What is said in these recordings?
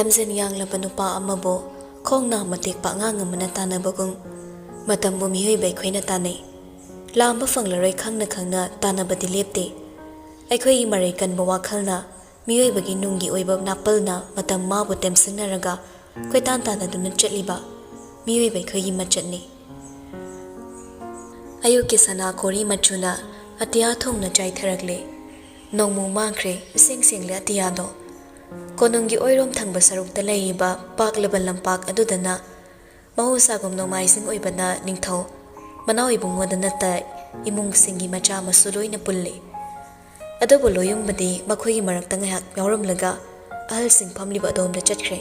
ꯂꯝꯖꯦꯟ ꯌꯥꯡꯂꯕ ꯅꯨꯄꯥ ꯑꯃꯕꯨ ꯈꯣꯡꯅ ꯃꯇꯦꯛ ꯄꯥꯛꯉꯥꯡ ꯑꯃꯅ ꯇꯥꯟꯅꯕꯒꯨꯝ ꯃꯇꯝꯕꯨ ꯃꯤꯑꯣꯏꯕ ꯑꯩꯈꯣꯏꯅ ꯇꯥꯟꯅꯩ ꯂꯥꯝꯕ ꯐꯪꯂꯔꯣꯏ ꯈꯪꯅ ꯈꯪꯅ ꯇꯥꯟꯅꯕꯗꯤ ꯂꯦꯞꯇꯦ ꯑꯩꯈꯣꯏꯒꯤ ꯃꯔꯩ ꯀꯟꯕ ꯋꯥꯈꯜꯅ ꯃꯤꯑꯣꯏꯕꯒꯤ ꯅꯨꯡꯒꯤ ꯑꯣꯏꯕ ꯅꯥꯄꯜꯅ ꯃꯇꯝ ꯃꯥꯕꯨ ꯇꯦꯝꯁꯤꯟꯅꯔꯒ ꯀꯣꯏꯇꯥꯟ ꯇꯥꯟꯅꯗꯨꯅ ꯆꯠꯂꯤꯕ ꯃꯤꯑꯣꯏꯕ ꯑꯩꯈꯣꯏꯒꯤ ꯃꯆꯠꯅꯤ ꯑꯌꯨꯛꯀꯤ ꯁꯅꯥ ꯀꯣꯔꯤ ꯃꯆꯨꯅ ꯑꯇꯤꯌꯥ ꯊꯣꯡꯅ ꯆꯥꯏꯊꯔꯛꯂꯦ ꯅꯣꯡꯃꯨ ꯃꯥꯡꯈ꯭ꯔꯦ ꯏꯁꯤꯡ ꯁꯦꯡꯂꯦ ꯑꯇꯤꯌꯥꯗꯣ ꯀꯣꯅꯨꯡꯒꯤ ꯑꯣꯏꯔꯣꯝ ꯊꯪꯕ ꯁꯔꯨꯛꯇ ꯂꯩꯔꯤꯕ ꯄꯥꯛꯂꯕ ꯂꯝꯄꯥꯛ ꯑꯗꯨꯗꯅ ꯃꯍꯧꯁꯥꯒꯨꯝ ꯅꯣꯡꯃꯥꯏꯖꯤꯡ ꯑꯣꯏꯕꯅ ꯅꯤꯡꯊꯧ ꯃꯅꯥꯎ ꯏꯕꯨꯡꯉꯣꯗ ꯅꯠꯇ ꯏꯃꯨꯡꯁꯤꯡꯒꯤ ꯃꯆꯥ ꯃꯁꯨ ꯂꯣꯏꯅ ꯄꯨꯜꯂꯤ ꯑꯗꯨꯕꯨ ꯂꯣꯌꯨꯡꯕꯗꯤ ꯃꯈꯣꯏꯒꯤ ꯃꯔꯛꯇ ꯉꯥꯏꯍꯥꯛ ꯌꯥꯎꯔꯝꯂꯒ ꯑꯍꯜꯁꯤꯡ ꯐꯝꯂꯤꯕ ꯑꯗꯣꯝꯗ ꯆꯠꯈ꯭ꯔꯦ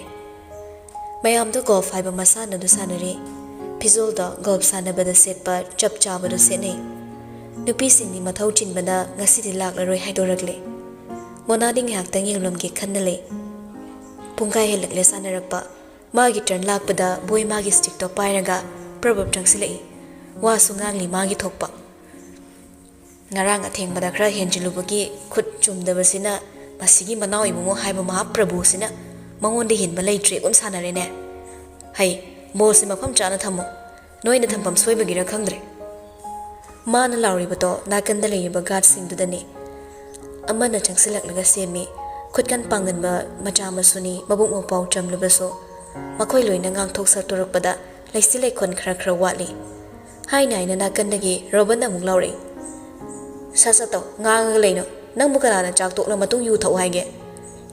ꯃꯌꯥꯝꯗꯨ ꯒꯣꯜꯐ ꯍꯥꯏꯕ ꯃꯁꯥꯟꯅꯗꯨ ꯁꯥꯟꯅꯔꯤ ꯐꯤꯖꯣꯜꯗ ꯒꯣꯜꯐ ꯁꯥꯟꯅꯕꯗ ꯁꯦꯠꯄ ꯆꯞ ꯆꯥꯕꯗꯨ ꯁꯦꯠꯅꯩ ꯅꯨꯄꯤꯁꯤꯡꯗꯤ ꯃꯊꯧ ꯆꯤꯟꯕꯅ ꯉꯁꯤꯗꯤ ꯂꯥꯛꯂꯔꯣꯏ ꯍꯥꯏꯗꯣꯔꯛꯂꯦ ꯃꯣꯅꯥꯗꯤ ꯉꯥꯏꯍꯥꯛꯇꯪ ꯌꯦꯡꯂꯝꯒꯦ ꯈꯟꯅ ꯂꯩ ꯄꯨꯡꯈꯥꯏ ꯍꯦꯜꯂꯛꯂꯦ ꯁꯥꯟꯅꯔꯛꯄ ꯃꯥꯒꯤ ꯇꯔꯟ ꯂꯥꯛꯄꯗ ꯕꯣꯏ ꯃꯥꯒꯤ ꯁ꯭ꯇꯤꯛꯇꯣ ꯄꯥꯏꯔꯒ ꯄ꯭ꯔꯕꯞ ꯆꯪꯁꯤꯜꯂꯛꯏ ꯋꯥꯁꯨ ꯉꯥꯡꯂꯤ ꯃꯥꯒꯤ ꯊꯣꯛꯄ ꯉꯔꯥꯡ ꯑꯊꯦꯡꯕꯗ ꯈꯔ ꯍꯦꯟꯖꯤꯜꯂꯨꯕꯒꯤ ꯈꯨꯠ ꯆꯨꯝꯗꯕꯁꯤꯅ ꯃꯁꯤꯒꯤ ꯃꯅꯥꯎ ꯏꯕꯨꯡꯉꯣ ꯍꯥꯏꯕ ꯃꯍꯥꯄ꯭ꯔꯚꯨꯁꯤꯅ ꯃꯉꯣꯟꯗ ꯍꯦꯟꯕ ꯂꯩꯇ꯭ꯔꯦꯒꯨꯝ ꯁꯥꯟꯅꯔꯦꯅꯦ ꯍꯩ ꯕꯣꯜꯁꯤ ꯃꯐꯝ ꯆꯥꯅ ꯊꯝꯃꯣ ꯅꯣꯏꯅ ꯊꯝꯐꯝ ꯁꯣꯏꯕꯒꯤꯔ ꯈꯪꯗ꯭ꯔꯦ ꯃꯥꯅ ꯂꯥꯎꯔꯤꯕꯗꯣ ꯅꯥꯀꯟꯗ ꯂꯩꯔꯤꯕ ꯒꯥꯔꯗꯁꯤꯡꯗꯨꯗꯅꯤ ꯑꯃꯅ ꯆꯪꯁꯤꯜꯂꯛꯂꯒ ꯁꯦꯝꯃꯤ ꯈꯨꯠꯀꯟ ꯄꯥꯡꯒꯟꯕ ꯃꯆꯥ ꯃꯁꯨꯅꯤ ꯃꯕꯨꯛ ꯃꯄꯥꯎ ꯆꯝꯂꯕꯁꯨ ꯃꯈꯣꯏ ꯂꯣꯏꯅ ꯉꯥꯡꯊꯣꯛ ꯁꯛꯇꯣꯔꯛꯄꯗ ꯂꯩꯁꯤ ꯂꯩꯈꯣꯟ ꯈꯔ ꯋꯥꯠꯂꯤ ꯍꯥꯏꯅ ꯑꯩꯅ ꯅꯥꯀꯟꯗꯒꯤ ꯔꯣꯕꯟ ꯑꯃꯨꯛ ꯂꯥꯎꯔꯛꯏ ꯁꯠ ꯇꯧ ꯉꯥꯡꯉꯒ ꯂꯩꯅꯣ ꯅꯪꯕꯨ ꯀꯅꯥꯅ ꯆꯥꯛ ꯇꯣꯛꯂ ꯃꯇꯨꯡ ꯌꯨ ꯊꯛꯎ ꯍꯥꯏꯒꯦ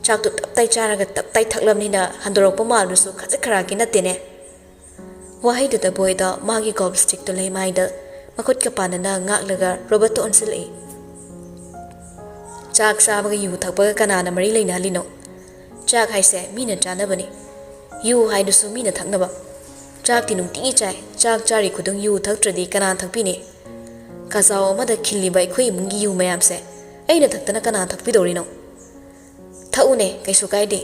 ꯆꯥꯛꯇꯨ ꯇꯞꯇꯥꯏ ꯆꯥꯔꯒ ꯇꯞꯇꯥꯏ ꯊꯛꯂꯕꯅꯤꯅ ꯍꯟꯗꯣꯔꯛꯄ ꯃꯥꯜꯂꯁꯨ ꯈꯖꯤꯛ ꯈꯔꯥꯛꯀꯤ ꯅꯠꯇꯦꯅꯦ ꯋꯥꯍꯩꯗꯨꯗ ꯕꯣꯏꯗ ꯃꯥꯒꯤ ꯒꯣꯜꯐ ꯁ꯭ꯇꯤꯛꯇꯨ ꯂꯩꯃꯥꯏꯗ ꯃꯈꯨꯠꯀ ꯄꯥꯟꯅꯅ ꯉꯥꯛꯂꯒ ꯔꯣꯕꯔꯠꯇꯨ ꯑꯣꯟꯁꯤꯜꯂꯛꯏ ꯆꯥꯛ ꯆꯥꯕꯒ ꯌꯨ ꯊꯛꯄꯒ ꯀꯅꯥꯅ ꯃꯔꯤ ꯂꯩꯅꯍꯜꯂꯤꯅꯣ ꯆꯥꯛ ꯍꯥꯏꯁꯦ ꯃꯤꯅ ꯆꯥꯅꯕꯅꯤ ꯌꯨ ꯍꯥꯏꯗꯨꯁꯨ ꯃꯤꯅ ꯊꯛꯅꯕ ꯆꯥꯛꯇꯤ ꯅꯨꯡꯇꯤꯒꯤ ꯆꯥꯏ ꯆꯥꯛ ꯆꯥꯔꯤ ꯈꯨꯗꯤꯡ ꯌꯨ ꯊꯛꯇ꯭ꯔꯗꯤ ꯀꯅꯥꯅ ꯊꯛꯄꯤꯅꯤ ꯀꯥꯖꯥꯎ ꯑꯃꯗ ꯈꯤꯜꯂꯤꯕ ꯑꯩꯈꯣꯏ ꯏꯃꯨꯡꯒꯤ ꯌꯨ ꯃꯌꯥꯝꯁꯦ ꯑꯩꯅ ꯊꯛꯇꯅ ꯀꯅꯥ ꯊꯛꯄꯤꯗꯧꯔꯤꯅꯣ ꯊꯛꯎꯅꯦ ꯀꯩꯁꯨ ꯀꯥꯏꯗꯦ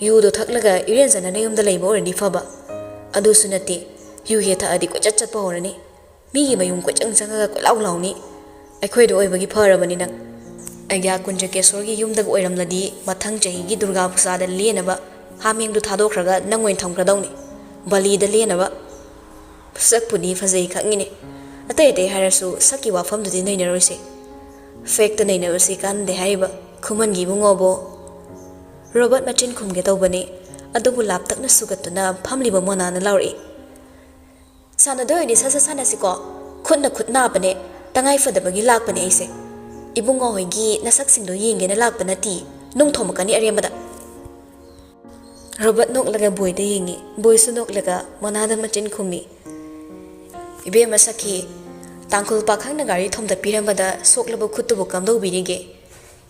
ꯌꯨꯗꯣ ꯊꯛꯂꯒ ꯏꯔꯦꯟꯖꯅ ꯌꯨꯝꯗ ꯂꯩꯕ ꯑꯣꯏꯔꯗꯤ ꯐꯕ ꯑꯗꯨꯁꯨ ꯅꯠꯇꯦ ꯌꯨ ꯍꯦꯛ ꯊꯛꯑꯗꯤ ꯀꯣꯏꯆꯠ ꯆꯠꯄ ꯍꯧꯔꯅꯤ ꯃꯤꯒꯤ ꯃꯌꯨꯝ ꯀꯣꯏꯆꯪ ꯆꯪꯉꯒ ꯀꯣꯏꯂꯥꯎ ꯂꯥꯎꯅꯤ ꯑꯩꯈꯣꯏꯗ ꯑꯣꯏꯕꯒꯤ ꯐꯔꯕꯅꯤ ꯅꯪ ꯑꯩꯒ꯭ꯌꯥ ꯀꯨꯟꯖꯀꯦꯁꯣꯔꯒꯤ ꯌꯨꯝꯗꯒ ꯑꯣꯏꯔꯝꯂꯗꯤ ꯃꯊꯪ ꯆꯍꯤꯒꯤ ꯗꯨꯔꯒꯥ ꯄꯨꯖꯥꯗ ꯂꯦꯟꯅꯕ ꯍꯥꯃꯦꯡꯗꯨ ꯊꯥꯗꯣꯛꯈ꯭ꯔꯒ ꯅꯪ ꯑꯣꯏꯅ ꯊꯝꯈ꯭ꯔꯗꯧꯅꯤ ꯕꯂꯤꯗ ꯂꯦꯟꯅꯕ ꯁꯛꯄꯨꯗꯤ ꯐꯖꯩ ꯈꯪꯉꯤꯅꯦ ꯑꯇꯩ ꯑꯇꯩ ꯍꯥꯏꯔꯁꯨ ꯁꯛꯀꯤ ꯋꯥꯐꯝꯗꯨꯗꯤ ꯅꯩꯅꯔꯣꯏꯁꯦ ꯐꯦꯛꯇ ꯅꯩꯅꯕꯁꯤ ꯀꯥꯟꯅꯗꯦ ꯍꯥꯏꯔꯤꯕ ꯈꯨꯃꯟꯒꯤ ꯏꯕꯨꯡꯉꯣꯕꯣ ꯔꯣꯕꯔꯠ ꯃꯆꯤꯟ ꯈꯨꯝꯒꯦ ꯇꯧꯕꯅꯤ ꯑꯗꯨꯕꯨ ꯂꯥꯞꯇꯛꯅ ꯁꯨꯒꯠꯇꯨꯅ ꯐꯝꯂꯤꯕ ꯃꯣꯅꯥꯅ ꯂꯥꯎꯔꯛꯏ ꯁꯥꯟꯅꯗꯣꯏ ꯑꯣꯏꯗꯤ ꯁꯠ ꯁꯥꯟꯅꯁꯤꯀꯣ ꯈꯨꯠꯅ ꯈꯨꯠ ꯅꯥꯕꯅꯦ ꯇꯉꯥꯏ ꯐꯗꯕꯒꯤ ꯂꯥꯛꯄꯅꯦ ꯑꯩꯁꯦ ꯏꯕꯨꯡꯉꯣ ꯍꯣꯏꯒꯤ ꯅꯁꯛꯁꯤꯡꯗꯣ ꯌꯦꯡꯒꯦꯅ ꯂꯥꯛꯄ ꯅꯠꯇꯤ ꯅꯨꯡ ꯊꯣꯝꯃꯛꯀꯅꯤ ꯑꯔꯦꯝꯕꯗ ꯔꯣꯕꯔꯠ ꯅꯣꯛꯂꯒ ꯕꯣꯏꯗ ꯌꯦꯡꯉꯤ ꯕꯣꯏꯁꯨ ꯅꯣꯛꯂꯒ ꯃꯣꯅꯥꯗ ꯃꯆꯤꯟ ꯈꯨꯝꯃꯤ ꯏꯕꯦꯝꯃ ꯁꯈꯤ ꯇꯥꯡꯈꯨꯜ ꯄꯥꯈꯪꯅ ꯒꯥꯔꯤ ꯊꯣꯝꯗꯠꯄꯤꯔꯝꯕꯗ ꯁꯣꯛꯂꯕ ꯈꯨꯠꯇꯨꯕꯨ ꯀꯝꯗꯧꯕꯤꯔꯤꯒꯦ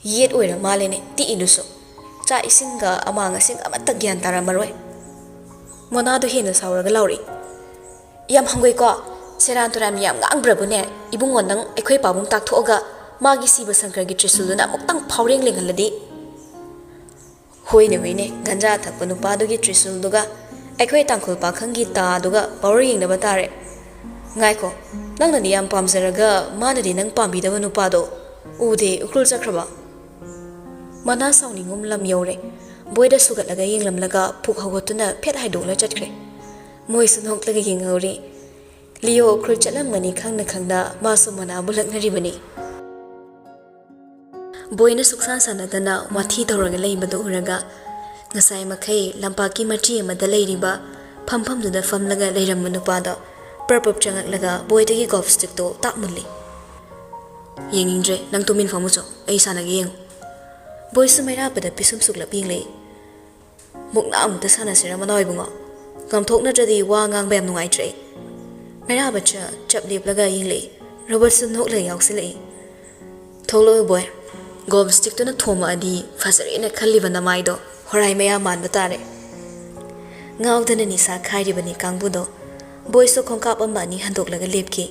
ꯌꯦꯠ ꯑꯣꯏꯔ ꯃꯥꯜꯂꯦꯅꯦ ꯇꯤꯛꯏꯗꯨꯁꯨ ꯆꯥꯛ ꯏꯁꯤꯡꯒ ꯑꯃꯥꯡ ꯑꯁꯦꯡ ꯑꯃꯠꯇ ꯒ꯭ꯌꯥꯟ ꯇꯥꯔꯝꯃꯔꯣꯏ ꯃꯣꯅꯥꯗꯣ ꯍꯦꯟꯅ ꯁꯥꯎꯔꯒ ꯂꯥꯎꯔꯛꯏ ꯌꯥꯝ ꯍꯪꯒꯣꯏꯀꯣ ꯁꯦꯔꯥꯟ ꯇꯨꯔꯥꯟ ꯌꯥꯝ ꯉꯥꯡꯕ꯭ꯔꯕꯨꯅꯦ ꯏꯕꯨꯡꯉꯣ ꯅꯪ ꯑꯩꯈꯣꯏ ꯄꯥꯕꯨꯡ ꯇꯥꯛꯊꯣꯛꯑꯒ ꯃꯥꯒꯤ ꯁꯤꯕ ꯁꯪꯀꯔꯒꯤ ꯇ꯭ꯔꯤꯁꯨꯜꯗꯨꯅ ꯑꯃꯨꯛꯇꯪ ꯐꯥꯎꯔꯦꯡ ꯂꯦꯡꯍꯜꯂꯗꯤ ꯍꯣꯏꯅꯦ ꯒꯟꯖꯥ ꯊꯛꯄ ꯅꯨꯄꯥꯗꯨꯒꯤ ꯇ꯭ꯔꯤꯁꯨꯜꯗꯨꯒ ꯑꯩꯈꯣꯏ ꯇꯥꯡꯈꯨꯜ ꯄꯥꯈꯪꯒꯤ ꯇꯥꯗꯨꯒ ꯄꯥꯎꯔ ꯌꯦꯡꯅꯕ ꯇꯥꯔꯦ ꯉꯥꯏꯈꯣ ꯅꯪꯅꯗꯤ ꯌꯥꯝ ꯄꯥꯝꯖꯔꯒ ꯃꯥꯅꯗꯤ ꯅꯪ ꯄꯥꯝꯕꯤꯗꯕ ꯅꯨꯄꯥꯗꯣ ꯎꯗꯦ ꯎꯈ꯭ꯔꯨꯜ ꯆꯠꯈ꯭ꯔꯕ ꯃꯅꯥ ꯁꯥꯎꯅꯤꯡꯉꯨꯝ ꯂꯝ ꯌꯧꯔꯦ ꯕꯣꯏꯗ ꯁꯨꯒꯠꯂꯒ ꯌꯦꯡꯂꯝꯂꯒ ꯄꯨꯛ ꯍꯧꯒꯠꯇꯨꯅ ꯐꯦꯠ ꯍꯥꯏꯗꯣꯛꯂ ꯆꯠꯈ꯭ꯔꯦ ꯃꯣꯏꯁꯨ ꯅꯣꯛꯂꯒ ꯌꯦꯡꯍꯧꯔꯤ ꯂꯤꯌꯣ ꯎꯈ꯭ꯔꯨꯜ ꯆꯠꯂꯝꯒꯅꯤ ꯈꯪꯅ ꯃꯥꯁꯨ ꯃꯣꯅꯥꯕꯨ ꯂꯛꯅꯔꯤꯕꯅꯤ ꯕꯣꯏꯅ ꯁꯨꯛꯁꯥꯟ ꯁꯥꯟꯅꯗꯅ ꯋꯥꯊꯤ ꯇꯧꯔꯒ ꯂꯩꯕꯗꯨ ꯎꯔꯒ ꯉꯁꯥꯏ ꯃꯈꯩ ꯂꯝꯄꯥꯛꯀꯤ ꯃꯆꯤ ꯑꯃꯗ ꯂꯩꯔꯤꯕ ꯐꯝꯐꯝꯗꯨꯗ ꯐꯝꯂꯒ ꯂꯩꯔꯝꯕ ꯅꯨꯄꯥꯗꯣ ꯄ꯭ꯔꯄꯞ ꯆꯪꯉꯛꯂꯒ ꯕꯣꯏꯗꯒꯤ ꯒꯣꯜꯐ ꯁ꯭ꯇꯤꯛꯇꯣ ꯇꯥꯞ ꯃꯨꯜꯂꯤ ꯌꯦꯡꯅꯤꯡꯗ꯭ꯔꯦ ꯅꯪ ꯇꯨꯃꯤꯟ ꯐꯝꯃꯨꯆꯣ ꯑꯩ ꯁꯥꯟꯅꯒꯦ ꯌꯦꯡꯉꯨ ꯕꯣꯏꯁꯨ ꯃꯩꯔꯥꯕꯗ ꯄꯤꯁꯨꯝ ꯁꯨꯛꯂꯞ ꯌꯦꯡꯂꯛꯏ ꯃꯨꯛꯅꯥ ꯑꯃꯨꯛꯇ ꯁꯥꯟꯅꯁꯤꯔ ꯃꯅꯥꯎ ꯏꯕꯨꯡꯉꯣ ꯉꯝꯊꯣꯛꯅꯗ꯭ꯔꯗꯤ ꯋꯥ ꯉꯥꯡꯕ ꯌꯥꯝ ꯅꯨꯡꯉꯥꯏꯇ꯭ꯔꯦ ꯃꯩꯔꯥꯕ ꯆꯞ ꯂꯦꯞꯂꯒ ꯌꯦꯡꯂꯛꯏ ꯔꯣꯕꯔꯠꯁꯨ ꯅꯣꯛꯂꯒ ꯌꯥꯎꯁꯤꯜꯂꯛꯏ ꯊꯣꯛꯂꯛꯑꯣ ꯕꯣꯏ ꯒꯣꯜꯐ ꯁ꯭ꯇꯤꯛꯇꯨꯅ ꯊꯣꯝꯃꯛꯑꯗꯤ ꯐꯖꯔꯦꯅ ꯈꯜꯂꯤꯕ ꯅꯃꯥꯏꯗꯣ ꯍꯣꯔꯥꯏ ꯃꯌꯥꯝ ꯃꯥꯟꯕ ꯇꯥꯔꯦ ꯉꯥꯎꯗꯅ ꯅꯤꯁꯥ ꯈꯥꯏꯔꯤꯕꯅꯤ ꯀꯥꯡꯕꯨꯗꯣ ꯕꯣꯏꯁꯨ ꯈꯣꯡꯀꯥꯞ ꯑꯃ ꯑꯅꯤ ꯍꯟꯗꯣꯛꯂꯒ ꯂꯦꯞꯈꯤ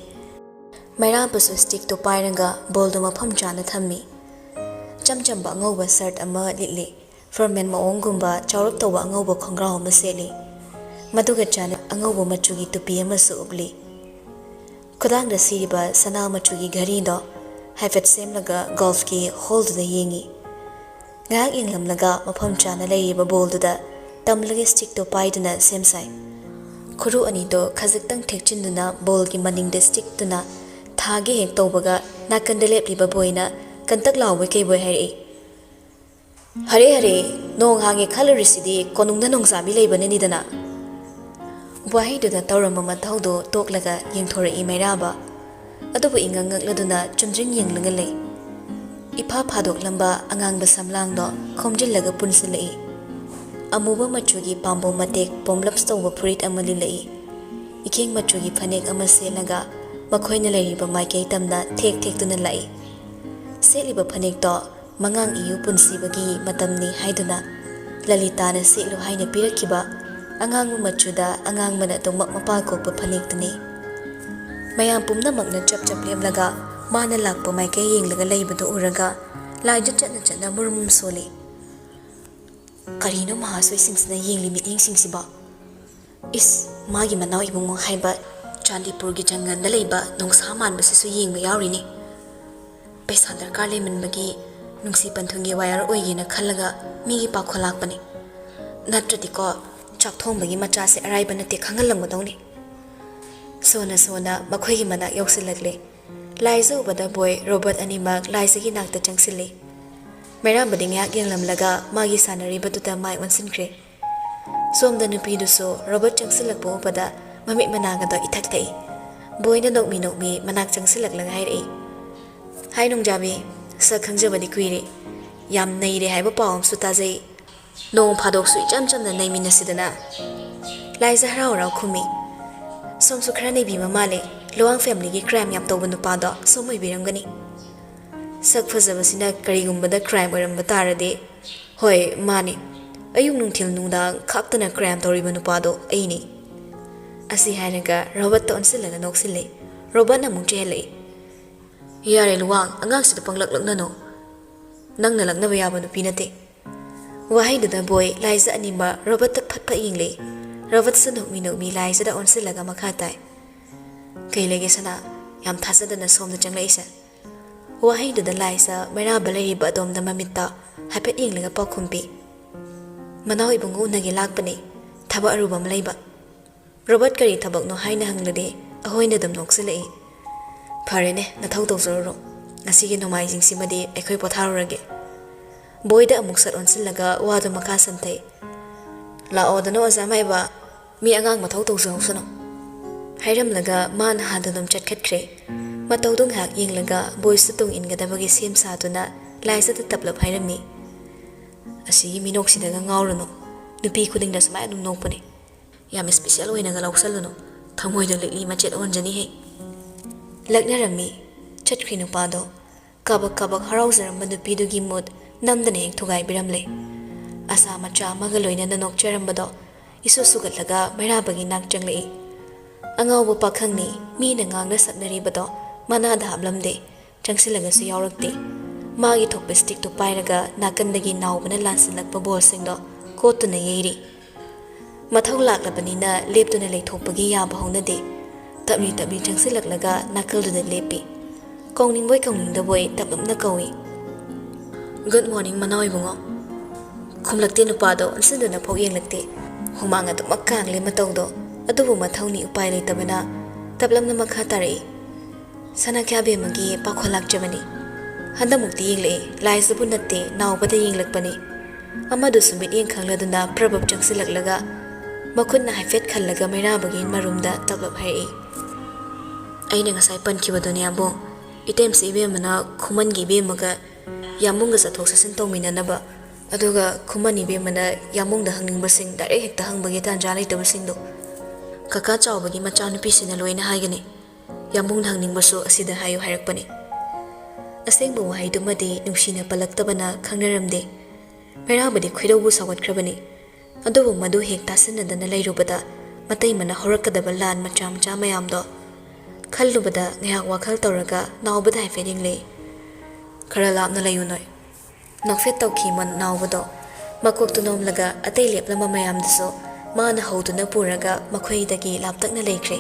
ꯃꯩꯔꯥꯕꯁꯨ ꯁ꯭ꯇꯤꯛꯇꯣ ꯄꯥꯏꯔꯒ ꯕꯣꯜꯗꯣ ꯃꯐꯝ ꯆꯥꯅ ꯊꯝꯃꯤ ꯆꯝ ꯆꯝꯕ ꯑꯉꯧꯕ ꯁꯔꯠ ꯑꯃ ꯂꯤꯠꯂꯤ ꯐꯣꯔꯃꯦꯟ ꯃꯑꯣꯡꯒꯨꯝꯕ ꯆꯥꯎꯔꯞ ꯇꯧꯕ ꯑꯉꯧꯕ ꯈꯣꯡꯒ꯭ꯔꯥꯎ ꯑꯃ ꯁꯦꯠꯂꯤ ꯃꯗꯨꯒ ꯆꯥꯅ ꯑꯉꯧꯕ ꯃꯆꯨꯒꯤ ꯇꯨꯄꯤ ꯑꯃꯁꯨ ꯎꯞꯂꯤ ꯈꯨꯗꯥꯡꯗ ꯁꯤꯔꯤꯕ ꯁꯅꯥ ꯃꯆꯨꯒꯤ ꯘꯔꯤꯗꯣ ꯍꯥꯏꯐꯦꯠ ꯁꯦꯝꯂꯒ ꯒꯣꯜꯐꯀꯤ ꯍꯣꯜꯗꯨꯗ ꯌꯦꯡꯉꯤ ꯉꯥꯏꯍꯥꯛ ꯌꯦꯡꯂꯝꯂꯒ ꯃꯐꯝ ꯆꯥꯅ ꯂꯩꯔꯤꯕ ꯕꯣꯜꯗꯨꯗ tamlagi stick to paiduna sem sai khuru ani do khajiktang thekchinduna ball gi maningda stick tuna thage hek tobaga nakanda lepliba boina kantak lawbe ke boy hai hare hare nong hange khalarisidi konungda nongsabi leibane nidana wahi do da tawrama mathaudo toklaga yengthore I mairaba adubu ingangakladuna chundring yenglaga lei ipa phadok lamba angang basamlang do khomjillaga punsilai amuba machugi pambo matek pomlaps tawba purit amali lei iking machugi phanek ama selaga makhoina leiriba maikei tamna thek thek tuna lai seliba phanek to mangang iu punsibagi matamni haiduna lalita na selu haina pirakiba angang machuda angang mana tongmak mapal kokpa phanek tuni mayam pumna makna chap chap lemlaga mana lakpa maikei yenglaga leibadu uraga laiju chatna chatna murum soli karino mahasoi singsina yengli mitling singsiba is magi manaw ibung haiba Chandipur gi jangan da leiba nongsa manba sisu yengba yawrini paisa darkar lemanbagi nungsi panthungi wire oigina khallaga migi pakholakpani natrati ko chakthongbagi macha se araiba nate khangalangmadawni sona makhoigi mana yausilagle laisa ubada boy robot animak laisagi nakta changsile merambadi ngyak yenglamlaga magi sanari batuta mai onsinkre somda nupi duso robot changsilakpo ubada mamit managa do ithaktai boyna nokmi manak changsilaklang hairei hainong jabi sa khangjabadi kuire yam neire haiba pawam sutajai nong phadok su icham chamna naimina sidana laisa harau rau khumi somsu khara nei bi mamale loang family gi crime yam tawba nupa do somoi biramgani sak phajabasina karigumbada crime oiramba tarade hoi mani ayung nungthil nungda khaktana crime toriba nupa do aini asi hainaga robot to onsilaga noksile robot na mungche helai yare luwang angang sida panglak lakna no nangna lakna ba yaba nupi nate wahai da boy laisa anima robot tak phat pha ingle robot sa nokmi laisa da onsilaga makhatai kailege sana yam thasada na somna changlai sa wahai da laisa mera balai ba dom da mamitta hapet inglaga pakhumpi manaw ibungu nagi lakpani thaba arubam leiba robot kari thabak no haina hanglade ahoina dam noksilai farene na thau tawzoro ngasigi nomai jingsimadi ekhoi potharurage boyda amuk sat onsilaga wado makha santai la odano azamai ba mi angang mathau tawzawsano hairamlaga man hadadum chatkhatre matawdung hak yenglaga boysa tung ingadabagi sem satuna laisa ta taplap hairami asigi minoksidaga ngawrano nupi khudingda samai adum nokpani yam special oina ga lauksalno thamoida likli machet onjani he laknarami chatkhri nupado kabak harauzaramba nupidugi mut namdane hek thugai biramle asa macha maga loina nanok cherambado isu sugatlaga mairabagi nak changlei angawbo pakhangni mina ngangna saknaribado manada hablamde changsilaga su yawrakte magi thokpe stick to pairaga nakandagi nawbana lansilakpa ball singdo kotuna yeiri mathau laklabanina leptuna leithokpagi yaba honade tabli changsilaklaga nakalduda lepi kauningboy kauningdaboy tablamna kawi good morning manawi bungo khumlakte nupado ansinduna phok yenglakte humanga to makkang le matawdo adubu mathawni upai leitabana tablamna makha tarai sana kya be magi pakholak jamani handamukti yengle laisabu natte nawbada yenglakpani amadu sumit yeng khangladuna prabab changsilaklaga makhunna haifet khallaga mairabagi marumda tablab hai aina ngasai pankibadoni abo item se be mana khuman gi be maga yamunga sathok sasin tawmina naba aduga khumani be mana yamungda hangning basing direct hekta hangbagi tanja leitaba singdo kaka chawbagi macha nupi sina loina haigani yamung hangning baso asida hayo hairakpani asengbo wahai dumadi nungsina palaktabana khangnaramde mairabadi khoidobu sawatkrabani adubu madu hek tasinadana leirubada matai mana horakadaba lan macha mayamdo khallubada ngyak wakhal tawraga nawbada haifeding le khara lapna layunoi nokfet tawki man nawbado makok tunomlaga atei leplama mayamdaso mana hoduna puraga makhoidagi laptakna leikre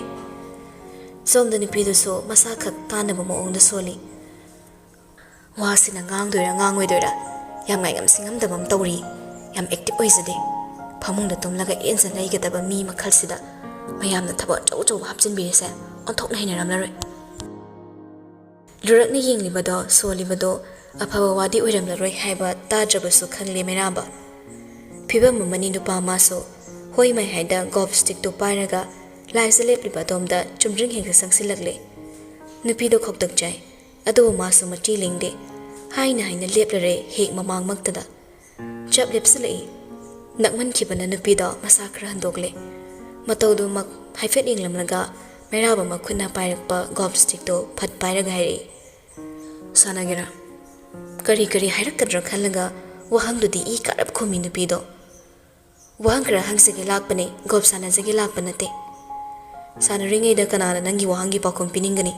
somda nupiduso masa khak tanaba maongda soli wasina ngangdoira ngangoidoira yam ngai ngam singam dabam tawri yam active oizade ꯐꯃꯨꯡꯗ ꯇꯨꯝꯂꯒ ꯏꯟꯖ ꯂꯩꯒꯗꯕ ꯃꯤ ꯃꯈꯜꯁꯤꯗ ꯃꯌꯥꯝꯅ ꯊꯕꯛ ꯑꯆꯧ ꯑꯆꯧꯕ ꯍꯥꯞꯆꯤꯟꯕꯤꯔꯤꯁꯦ ꯑꯣꯟꯊꯣꯛꯅ ꯍꯩꯅꯔꯝꯂꯔꯣꯏ ꯂꯨꯔꯛꯅ ꯌꯦꯡꯂꯤꯕꯗꯣ ꯁꯣꯜꯂꯤꯕꯗꯣ ꯑꯐꯕ ꯋꯥꯗꯤ ꯑꯣꯏꯔꯝꯂꯔꯣꯏ ꯍꯥꯏꯕ ꯇꯥꯗ꯭ꯔꯕꯁꯨ ꯈꯪꯂꯦ ꯃꯩꯔꯥꯕ ꯐꯤꯕꯝ ꯑꯃꯅꯤ ꯅꯨꯄꯥ ꯑꯃꯁꯨ ꯍꯣꯏ ꯃꯩꯍꯥꯏꯗ ꯒꯣꯜꯐ ꯁ꯭ꯇꯤꯛꯇꯨ ꯄꯥꯏꯔꯒ ꯂꯥꯏꯁ ꯂꯦꯞꯂꯤꯕ ꯑꯗꯣꯝꯗ ꯆꯨꯝꯗ꯭ꯔꯤꯡ ꯍꯦꯛꯇ ꯆꯪꯁꯤꯜꯂꯛꯂꯦ ꯅꯨꯄꯤꯗꯣ ꯈꯧꯇꯛꯆꯥꯏ ꯑꯗꯨꯕꯨ ꯃꯥꯁꯨ ꯃꯆꯤ ꯂꯦꯡꯗꯦ ꯍꯥꯏꯅ ꯂꯦꯞꯂꯔꯦ ꯍꯦꯛ ꯃꯃꯥꯡꯃꯛꯇꯗ ꯆꯞ ꯂꯦꯞꯁꯤꯜꯂꯛꯏ ꯅꯛꯃꯟꯈꯤꯕꯅ ꯅꯨꯄꯤꯗꯣ ꯃꯁꯥ ꯈꯔ ꯍꯟꯗꯣꯛꯂꯦ ꯃꯇꯧꯗꯨꯃꯛ ꯍꯥꯏꯐꯦꯠ ꯌꯦꯡꯂꯝꯂꯒ ꯃꯩꯔꯥꯕ ꯃꯈꯨꯠꯅ ꯄꯥꯏꯔꯛꯄ ꯒꯣꯜꯐ ꯁ꯭ꯇꯤꯛꯇꯣ ꯐꯠ ꯄꯥꯏꯔꯒ ꯍꯥꯏꯔꯛꯏ ꯁꯥꯟꯅꯒꯦꯔꯥ ꯀꯔꯤ ꯍꯥꯏꯔꯛꯀꯗ꯭ꯔꯥ ꯈꯜꯂꯒ ꯋꯥꯍꯪꯗꯨꯗꯤ ꯏ ꯀꯥꯔꯞ ꯈꯨꯝꯃꯤ ꯅꯨꯄꯤꯗꯣ ꯋꯥꯍꯪ ꯈꯔ ꯍꯪꯖꯒꯦ ꯂꯥꯛꯄꯅꯦ ꯒꯣꯜꯐ ꯁꯥꯟꯅꯖꯒꯦ ꯂꯥꯛꯄ ꯅꯠꯇꯦ ꯁꯥꯟꯅꯔꯤꯉꯩꯗ ꯀꯅꯥꯅ ꯅꯪꯒꯤ ꯋꯥꯍꯪꯒꯤ ꯄꯥꯎꯈꯨꯝ ꯄꯤꯅꯤꯡꯒꯅꯤ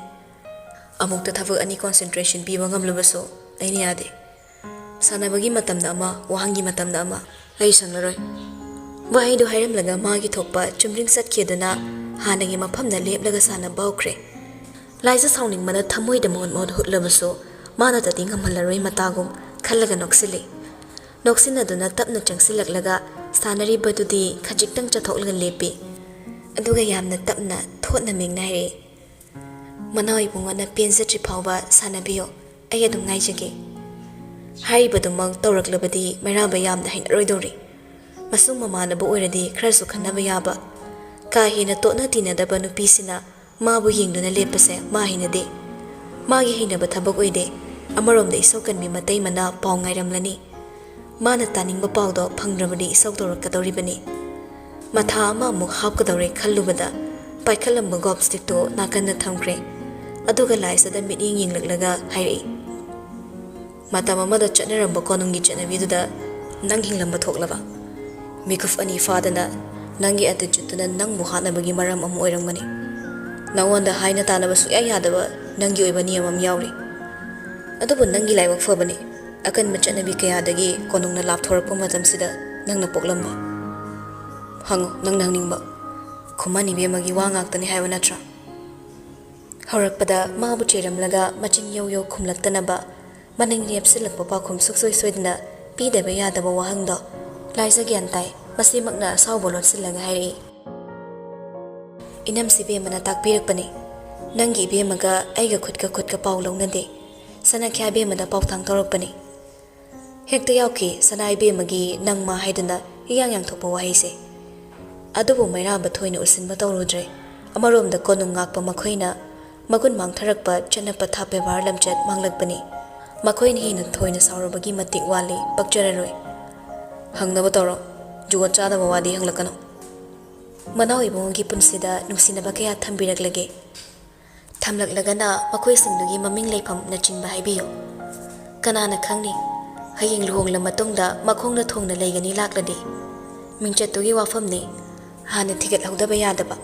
ꯑꯃꯨꯛꯇ ꯊꯕꯛ ꯑꯅꯤ ꯀꯣꯟꯁꯦꯟꯇ꯭ꯔꯦꯁꯟ ꯄꯤꯕ ꯉꯝꯂꯕꯁꯨ ꯑꯩꯅ ꯌꯥꯗꯦ ꯁꯥꯟꯅꯕꯒꯤ ꯃꯇꯝꯗ ꯑꯃ ꯋꯥꯍꯪꯒꯤ ꯃꯇꯝꯗ ꯑꯃ ꯑꯩ ꯁꯪꯂꯔꯣꯏ ꯋꯥꯍꯩꯗꯨ ꯍꯥꯏꯔꯝꯂꯒ ꯃꯥꯒꯤ ꯊꯣꯛꯄ ꯆꯨꯝꯗ꯭ꯔꯤꯡ ꯆꯠꯈꯤꯗꯨꯅ ꯍꯥꯟꯅꯒꯤ ꯃꯐꯝꯗ ꯂꯦꯞꯂꯒ ꯁꯥꯟꯅꯕ ꯍꯧꯈ꯭ꯔꯦ ꯂꯥꯏꯖ ꯁꯥꯎꯅꯤꯡꯕꯅ ꯊꯃꯣꯏꯗ ꯃꯣꯠ ꯍꯨꯠꯂꯕꯁꯨ ꯃꯥꯅꯇꯗꯤ ꯉꯝꯍꯜꯂꯔꯣꯏ ꯃꯇꯥꯒꯨꯝ ꯈꯜꯂꯒ ꯅꯣꯛꯁꯤꯜꯂꯤ ꯅꯣꯛꯁꯤꯟꯅꯗꯨꯅ ꯇꯞꯅ ꯆꯪꯁꯤꯜꯂꯛꯂꯒ ꯁꯥꯟꯅꯔꯤꯕꯗꯨꯗꯤ ꯈꯖꯤꯛꯇꯪ ꯆꯠꯊꯣꯛꯂꯒ ꯂꯦꯞꯄꯤ ꯑꯗꯨꯒ ꯌꯥꯝꯅ ꯇꯞꯅ ꯊꯣꯠꯅ ꯃꯦꯡꯅ ꯍꯥꯏꯔꯛꯏ ꯃꯅꯥꯎ ꯏꯕꯨꯡꯉꯣꯅ ꯄꯦꯟꯖꯗ꯭ꯔꯤ ꯐꯥꯎꯕ ꯁꯥꯟꯅꯕꯤꯌꯣ ꯑꯩ ꯑꯗꯨꯝ ꯉꯥꯏꯖꯒꯦ ꯍꯥꯏꯔꯤꯕꯗꯨꯃꯛ ꯇꯧꯔꯛꯂꯕꯗꯤ ꯃꯩꯔꯥꯕ ꯌꯥꯝꯅ ꯍꯩꯅꯔꯣꯏꯗꯧꯔꯤ ꯃꯁꯨꯡ ꯃꯃꯥꯟꯅꯕ ꯑꯣꯏꯔꯗꯤ ꯈꯔꯁꯨ ꯈꯟꯅꯕ ꯌꯥꯕ ꯀꯥ ꯍꯦꯟꯅ ꯇꯣꯠꯅ ꯇꯤꯟꯅꯗꯕ ꯅꯨꯄꯤꯁꯤꯅ ꯃꯥꯕꯨ ꯌꯦꯡꯗꯨꯅ ꯂꯦꯞꯄꯁꯦ ꯃꯥ ꯍꯩꯅꯗꯦ ꯃꯥꯒꯤ ꯍꯩꯅꯕ ꯊꯕꯛ ꯑꯣꯏꯗꯦ ꯑꯃꯔꯣꯝꯗ ꯏꯁꯧ ꯀꯟꯕꯤ ꯃꯇꯩ ꯃꯅꯥ ꯄꯥꯎ ꯉꯥꯏꯔꯝꯂꯅꯤ ꯃꯥꯅ ꯇꯥꯅꯤꯡꯕ ꯄꯥꯎꯗꯣ ꯐꯪꯗ꯭ꯔꯕꯗꯤ ꯏꯁꯧ ꯇꯧꯔꯛꯀꯗꯧꯔꯤꯕꯅꯤ ꯃꯊꯥ ꯑꯃ ꯑꯃꯨꯛ ꯍꯥꯞꯀꯗꯧꯔꯦ ꯈꯜꯂꯨꯕꯗ ꯄꯥꯏꯈꯠꯂꯝꯕ ꯒꯣꯜꯐ ꯁ꯭ꯇꯤꯛꯇꯣ ꯅꯥꯀꯟꯗ ꯊꯝꯈ꯭ꯔꯦ ꯑꯗꯨꯒ ꯂꯥꯏꯁꯇ ꯃꯤꯠꯌꯦꯡ ꯌꯦꯡꯂꯛꯂꯒ ꯍꯥꯏꯔꯛꯏ ꯃꯇꯝ ꯑꯃꯗ ꯆꯠꯅꯔꯝꯕ ꯀꯣꯅꯨꯡꯒꯤ ꯆꯠꯅꯕꯤꯗꯨꯗ ꯅꯪ ꯍꯤꯡꯂꯝꯕ ꯊꯣꯛꯂꯕ ꯃꯤꯀꯨꯞ ꯑꯅꯤ ꯐꯥꯗꯅ ꯅꯪꯒꯤ ꯑꯦꯇꯤꯆꯨꯠꯇꯨꯅ ꯅꯪꯕꯨ ꯍꯥꯠꯅꯕꯒꯤ ꯃꯔꯝ ꯑꯃ ꯑꯣꯏꯔꯝꯒꯅꯤ ꯅꯉꯣꯟꯗ ꯍꯥꯏꯅ ꯇꯥꯅꯕ ꯁꯨꯛꯌꯥ ꯌꯥꯗꯕ ꯅꯪꯒꯤ ꯑꯣꯏꯕ ꯅꯤꯌꯝ ꯑꯃ ꯌꯥꯎꯔꯤ ꯑꯗꯨꯕꯨ ꯅꯪꯒꯤ ꯂꯥꯏꯕꯛ ꯐꯕꯅꯤ ꯑꯀꯟꯕ ꯆꯠꯅꯕꯤ ꯀꯌꯥꯗꯒꯤ ꯀꯣꯅꯨꯡꯅ ꯂꯥꯞꯊꯣꯔꯛꯄ ꯃꯇꯝꯁꯤꯗ ꯅꯪꯅ ꯄꯣꯛꯂꯝꯕ ꯍꯪꯉꯨ ꯅꯪꯅ ꯍꯪꯅꯤꯡꯕ ꯈꯨꯃꯟ ꯏꯕꯦꯝꯃꯒꯤ ꯋꯥ ꯉꯥꯛꯇꯅꯤ ꯍꯥꯏꯕ ꯅꯠꯇ꯭ꯔꯥ ꯍꯧꯔꯛꯄꯗ ꯃꯥꯕꯨ ꯆꯦꯔꯝꯂꯒ ꯃꯆꯤꯟ ꯌꯧ ꯈꯨꯝꯂꯛꯇꯅꯕ ꯃꯅꯤꯡ ꯂꯦꯞꯁꯤꯜꯂꯛꯄ ꯄꯥꯎꯈꯨꯝ ꯁꯨꯛꯁꯣꯏ ꯁꯣꯏꯗꯅ ꯄꯤꯗꯕ ꯌꯥꯗꯕ ꯋꯥꯍꯪꯗꯣ ꯂꯥꯏꯖ ꯒ꯭ꯌꯥꯟ ꯇꯥꯏ ꯃꯁꯤꯃꯛꯅ ꯑꯁꯥꯎꯕ ꯂꯣꯠꯁꯤꯜꯂꯒ ꯍꯥꯏꯔꯛꯏ ꯏꯅꯝꯁꯤ ꯏꯕꯦꯝꯃꯅ ꯇꯥꯛꯄꯤꯔꯛꯄꯅꯤ ꯅꯪꯒꯤ ꯏꯕꯦꯝꯃꯒ ꯑꯩꯒ ꯈꯨꯠꯀ ꯄꯥꯎ ꯂꯧꯅꯗꯦ ꯁꯅꯥꯈ꯭ꯌꯥ ꯏꯕꯦꯝꯃꯗ ꯄꯥꯎꯊꯥꯡ ꯇꯧꯔꯛꯄꯅꯤ ꯍꯦꯛꯇ ꯌꯥꯎꯈꯤ ꯁꯅꯥ ꯏꯕꯦꯝꯃꯒꯤ ꯅꯪ ꯃꯥ ꯍꯥꯏꯗꯨꯅ ꯏꯌꯥꯡ ꯌꯥꯡꯊꯣꯛꯄ ꯋꯥꯍꯩꯁꯦ ꯑꯗꯨꯕꯨ ꯃꯩꯔꯥꯕ ꯊꯣꯏꯅ ꯎꯁꯤꯟꯕ ꯇꯧꯔꯨꯗ꯭ꯔꯦ ꯑꯃꯔꯣꯝꯗ ꯀꯣꯅꯨꯡ ꯉꯥꯛꯄ ꯃꯈꯣꯏꯅ ꯃꯒꯨꯟ ꯃꯥꯡꯊꯔꯛꯄ ꯆꯠꯅ ꯄꯊꯥꯞ ꯕꯦꯕꯥꯔ ꯂꯝꯆꯠ ꯃꯥꯡꯂꯛꯄꯅꯤ ꯃꯈꯣꯏꯅ ꯍꯦꯟꯅ ꯊꯣꯏꯅ ꯁꯥꯎꯔꯕꯒꯤ ꯃꯇꯤꯛ ꯋꯥꯠꯂꯤ ꯄꯛꯆꯔꯔꯣꯏ ꯍꯪꯅꯕ ꯇꯧꯔꯣ ꯖꯨꯒꯣꯠ ꯆꯥꯗꯕ ꯋꯥꯗꯤ ꯍꯪꯂꯛꯀꯅꯨ ꯃꯅꯥꯎ ꯏꯕꯨꯡꯒꯤ ꯄꯨꯟꯁꯤꯗ ꯅꯨꯡꯁꯤꯅꯕ ꯀꯌꯥ ꯊꯝꯕꯤꯔꯛꯂꯒꯦ ꯊꯝꯂꯛꯂꯒꯅ ꯃꯈꯣꯏꯁꯤꯡꯗꯨꯒꯤ ꯃꯃꯤꯡ ꯂꯩꯐꯝꯅꯆꯤꯡꯕ ꯍꯥꯏꯕꯤꯌꯨ ꯀꯅꯥꯅ ꯈꯪꯅꯤ ꯍꯌꯦꯡ ꯂꯨꯍꯣꯡꯂ ꯃꯇꯨꯡꯗ ꯃꯈꯣꯡꯅ ꯊꯣꯡꯅ ꯂꯩꯒꯅꯤ ꯂꯥꯛꯂꯗꯤ ꯃꯤꯡꯆꯠꯇꯨꯒꯤ ꯋꯥꯐꯝꯅꯤ ꯍꯥꯟꯅ ꯊꯤꯒꯠꯍꯧꯗꯕ ꯌꯥꯗꯕ